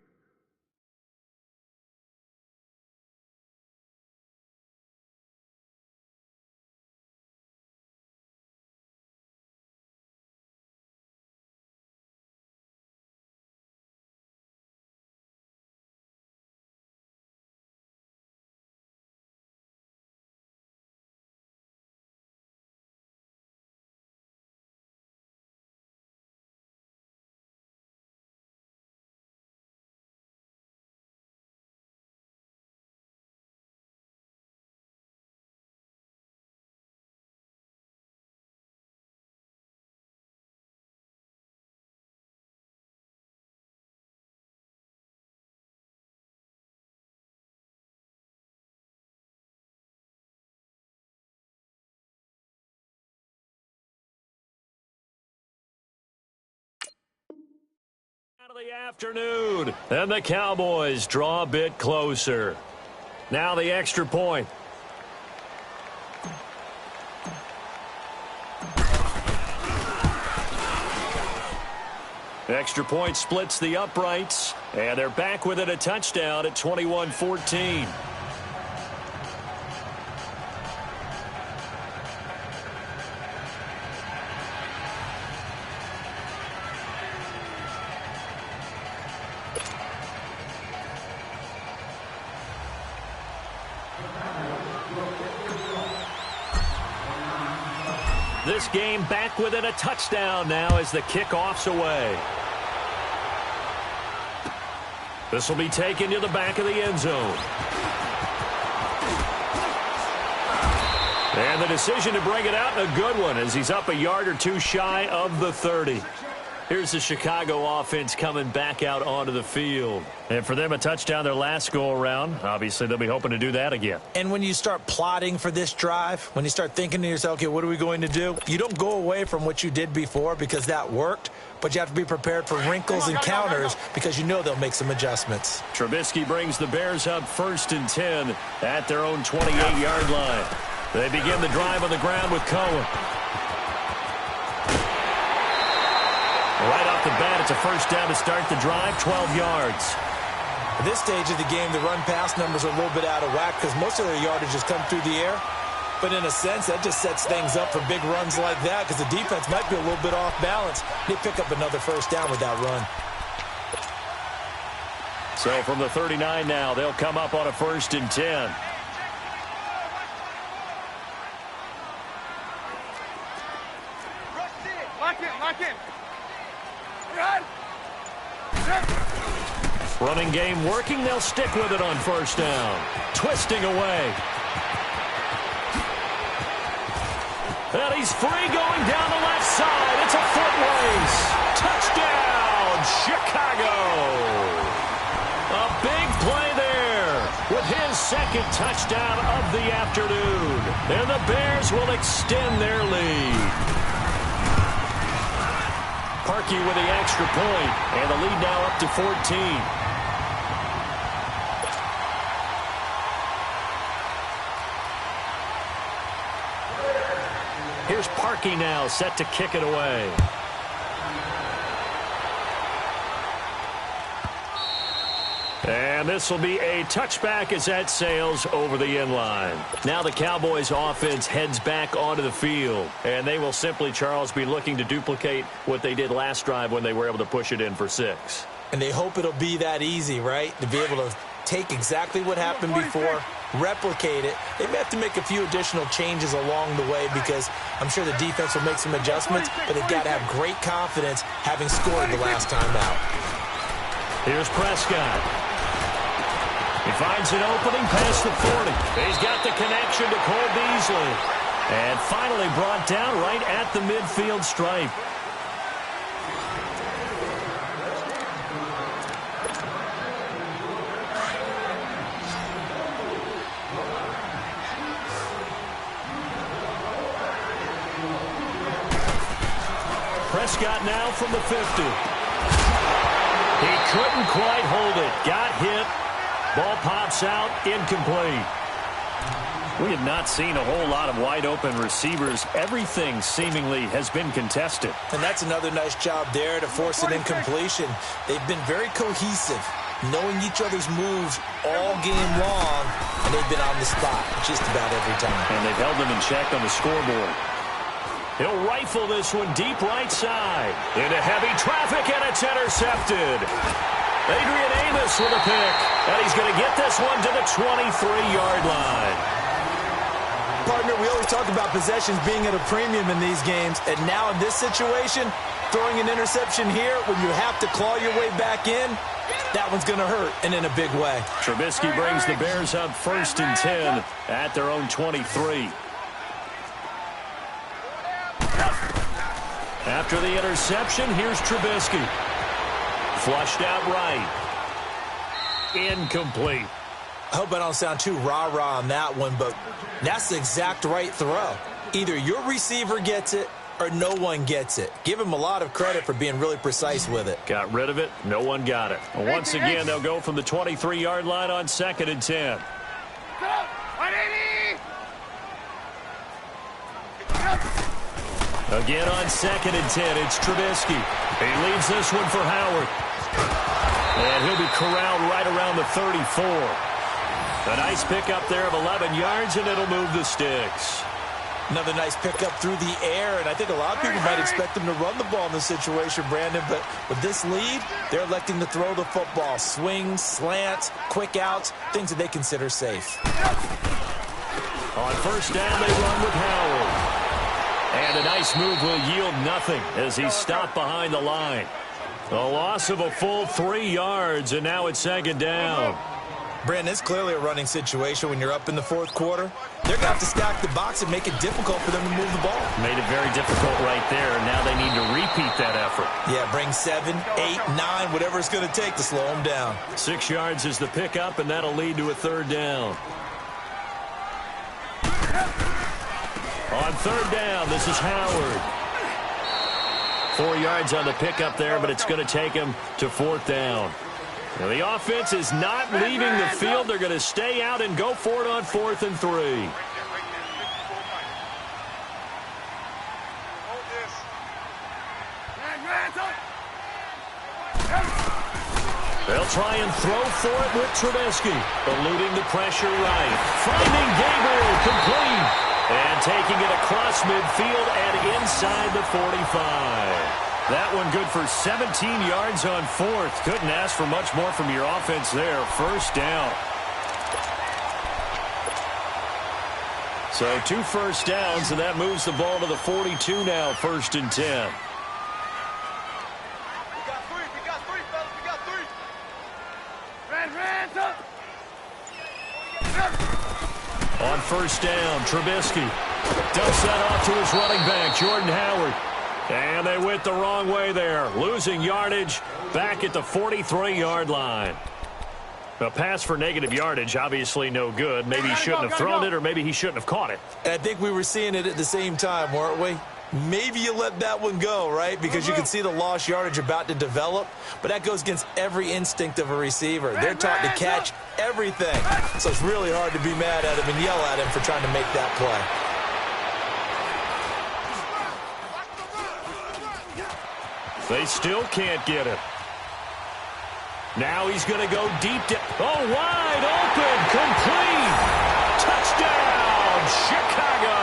Of the afternoon, and the Cowboys draw a bit closer. Now the extra point. Extra point splits the uprights, and they're back within a touchdown at 21-14. This game back within a touchdown now as the kickoff's away. This will be taken to the back of the end zone. And the decision to bring it out, a good one, as he's up a yard or two shy of the 30. Here's the Chicago offense coming back out onto the field. And for them, a touchdown their last go-around. Obviously, they'll be hoping to do that again. And when you start plotting for this drive, when you start thinking to yourself, okay, what are we going to do? You don't go away from what you did before because that worked, but you have to be prepared for wrinkles and counters because you know they'll make some adjustments. Trubisky brings the Bears up 1st and 10 at their own 28-yard line. They begin the drive on the ground with Cohen. Right off the bat, it's a first down to start the drive, 12 yards. At this stage of the game, the run-pass numbers are a little bit out of whack because most of their yardage has come through the air. But in a sense, that just sets things up for big runs like that because the defense might be a little bit off balance. They pick up another first down with that run. So from the 39 now, they'll come up on a 1st and 10. Lock in. Running game working. They'll stick with it on 1st down. Twisting away. And he's free going down the left side. It's a foot race. Touchdown, Chicago. A big play there with his second touchdown of the afternoon. And the Bears will extend their lead. Parkey with the extra point, and the lead now up to 14. Here's Parkey now, set to kick it away. And this will be a touchback as that sails over the end line. Now the Cowboys offense heads back onto the field. And they will simply, Charles, be looking to duplicate what they did last drive when they were able to push it in for 6. And they hope it'll be that easy, right? To be able to take exactly what happened before, replicate it. They may have to make a few additional changes along the way because I'm sure the defense will make some adjustments, but they've got to have great confidence having scored the last time out. Here's Prescott. He finds an opening past the 40. He's got the connection to Cole Beasley. And finally brought down right at the midfield stripe. Prescott now from the 50. He couldn't quite hold it. Got hit. Ball pops out, incomplete. We have not seen a whole lot of wide-open receivers. Everything seemingly has been contested. And that's another nice job there to force an incompletion. They've been very cohesive, knowing each other's moves all game long, and they've been on the spot just about every time. And they've held them in check on the scoreboard. He'll rifle this one deep right side. Into heavy traffic, and it's intercepted. Adrian Amos with a pick, and he's going to get this one to the 23-yard line. Partner, we always talk about possessions being at a premium in these games, and now in this situation, throwing an interception here when you have to claw your way back in, that one's going to hurt, and in a big way. Trubisky brings the Bears up 1st and 10 at their own 23. After the interception, here's Trubisky. Flushed out right. Incomplete. I hope I don't sound too rah-rah on that one, but that's the exact right throw. Either your receiver gets it or no one gets it. Give him a lot of credit for being really precise with it. Got rid of it. No one got it. Once again, they'll go from the 23-yard line on 2nd and 10. Again on 2nd and 10, it's Trubisky. He leaves this one for Howard. And he'll be corralled right around the 34. A nice pickup there of 11 yards, and it'll move the sticks. Another nice pickup through the air, and I think a lot of people might expect them to run the ball in this situation, Brandon, but with this lead, they're electing to throw the football. Swings, slants, quick outs, things that they consider safe. On 1st down, they run with Howard. And a nice move will yield nothing as he's stopped behind the line. A loss of a full 3 yards, and now it's 2nd down. Brandon, it's clearly a running situation when you're up in the 4th quarter. They're going to have to stack the box and make it difficult for them to move the ball. Made it very difficult right there, and now they need to repeat that effort. Yeah, bring 7, 8, 9, whatever it's going to take to slow them down. 6 yards is the pickup, and that'll lead to a 3rd down. On 3rd down, this is Howard. 4 yards on the pickup there, but it's going to take him to 4th down. Now, the offense is not leaving the field. They're going to stay out and go for it on 4th and 3. They'll try and throw for it with Trubisky. Eluding the pressure right. Finding Gabriel complete. And taking it across midfield and inside the 45. That one good for 17 yards on 4th. Couldn't ask for much more from your offense there. 1st down. So 2 first downs, and that moves the ball to the 42 now, 1st and 10. We got 3, fellas. We got 3. Red, up. On 1st down, Trubisky dumps that off to his running back, Jordan Howard. And they went the wrong way there, losing yardage back at the 43-yard line. A pass for negative yardage, obviously no good. Maybe he shouldn't have thrown it, or maybe he shouldn't have caught it. And I think we were seeing it at the same time, weren't we? Maybe you let that one go, right? Because you can see the lost yardage about to develop. But that goes against every instinct of a receiver. They're taught to catch everything. So it's really hard to be mad at him and yell at him for trying to make that play. They still can't get it. Now he's going to go deep down. Oh, wide open, complete. Touchdown, Chicago.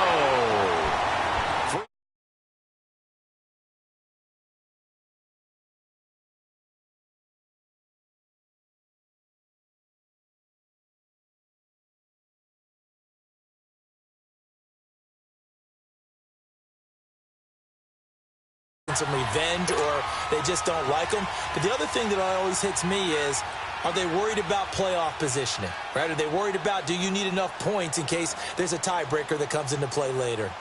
Some revenge, or they just don't like them. But the other thing that always hits me is, are they worried about playoff positioning? Right? Are they worried about, do you need enough points in case there's a tiebreaker that comes into play later?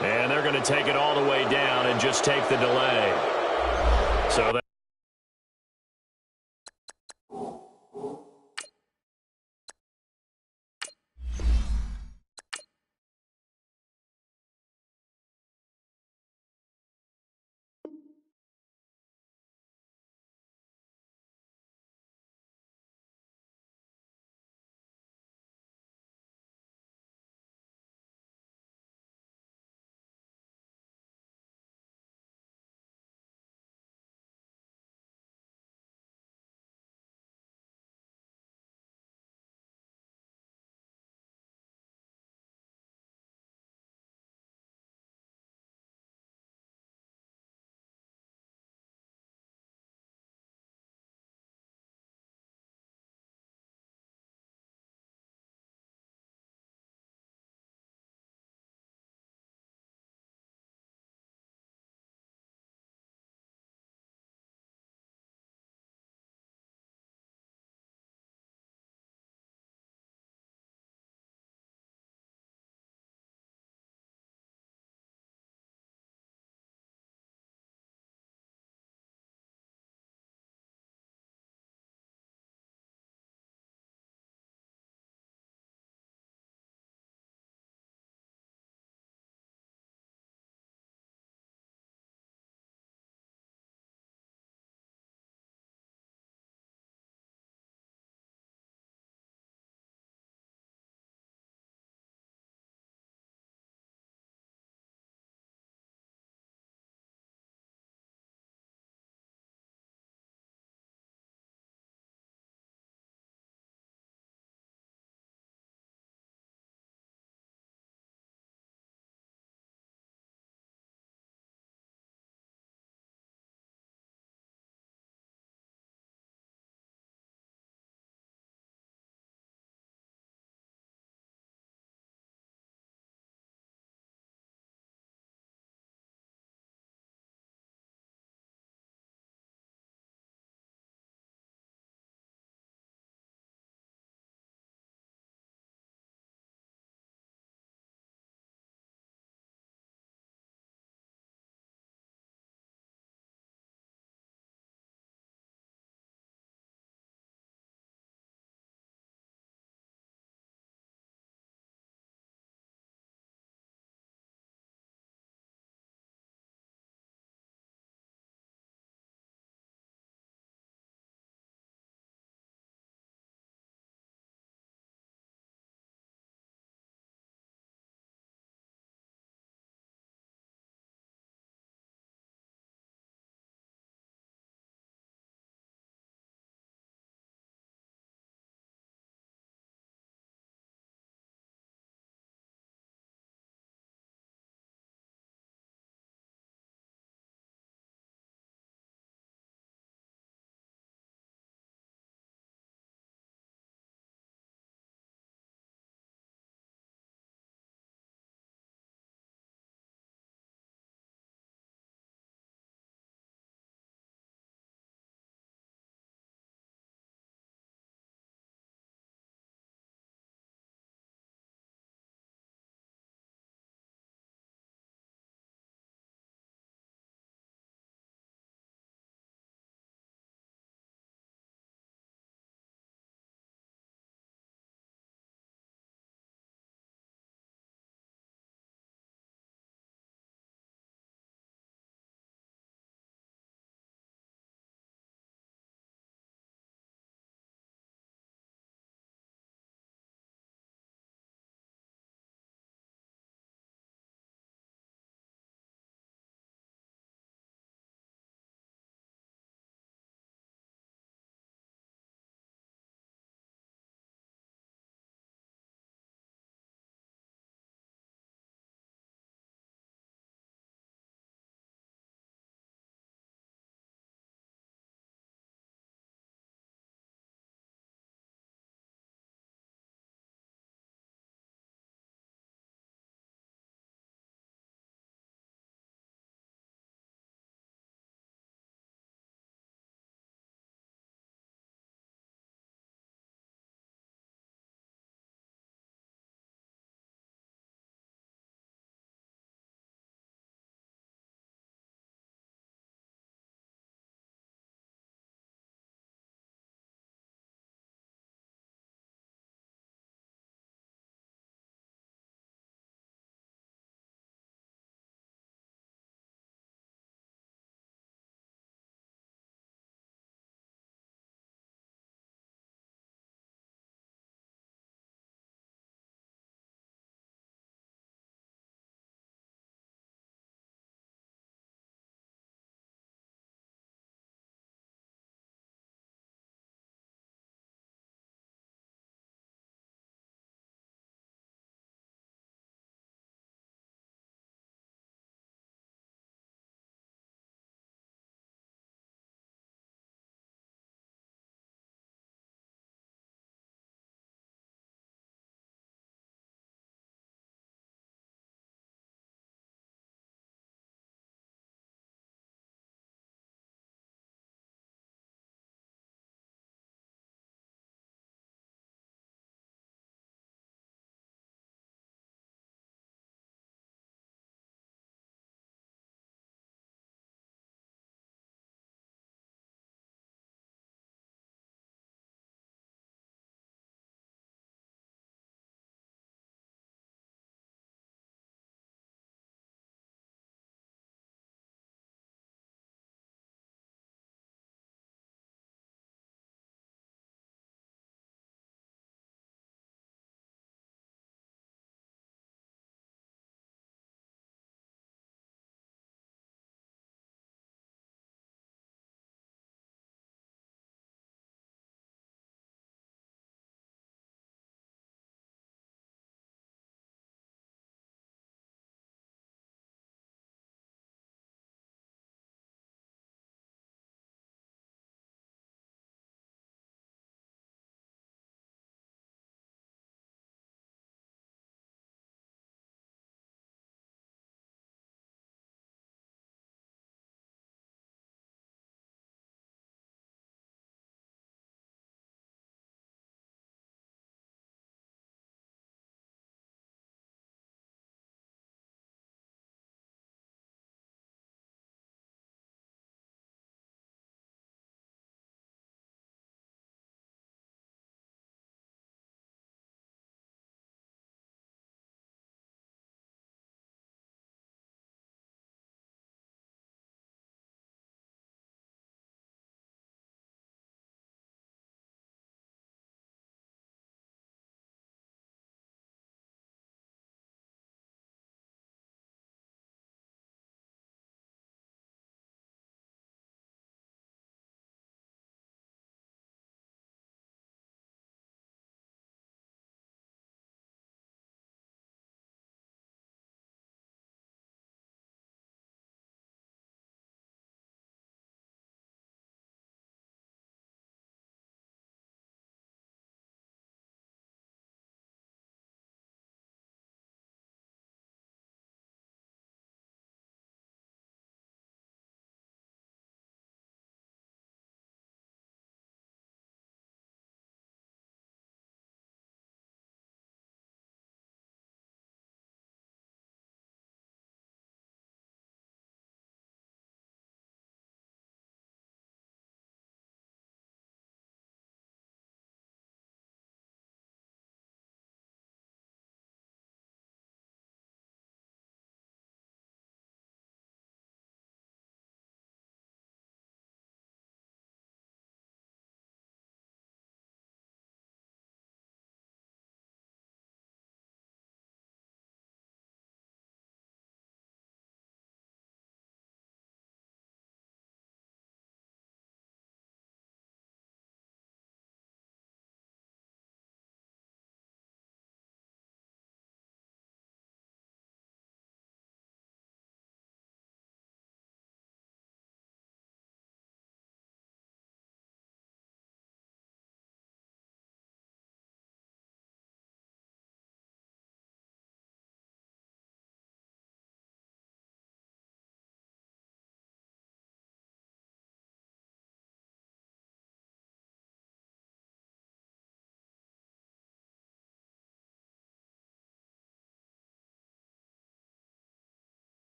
And they're going to take it all the way down and just take the delay. So that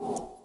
Bye.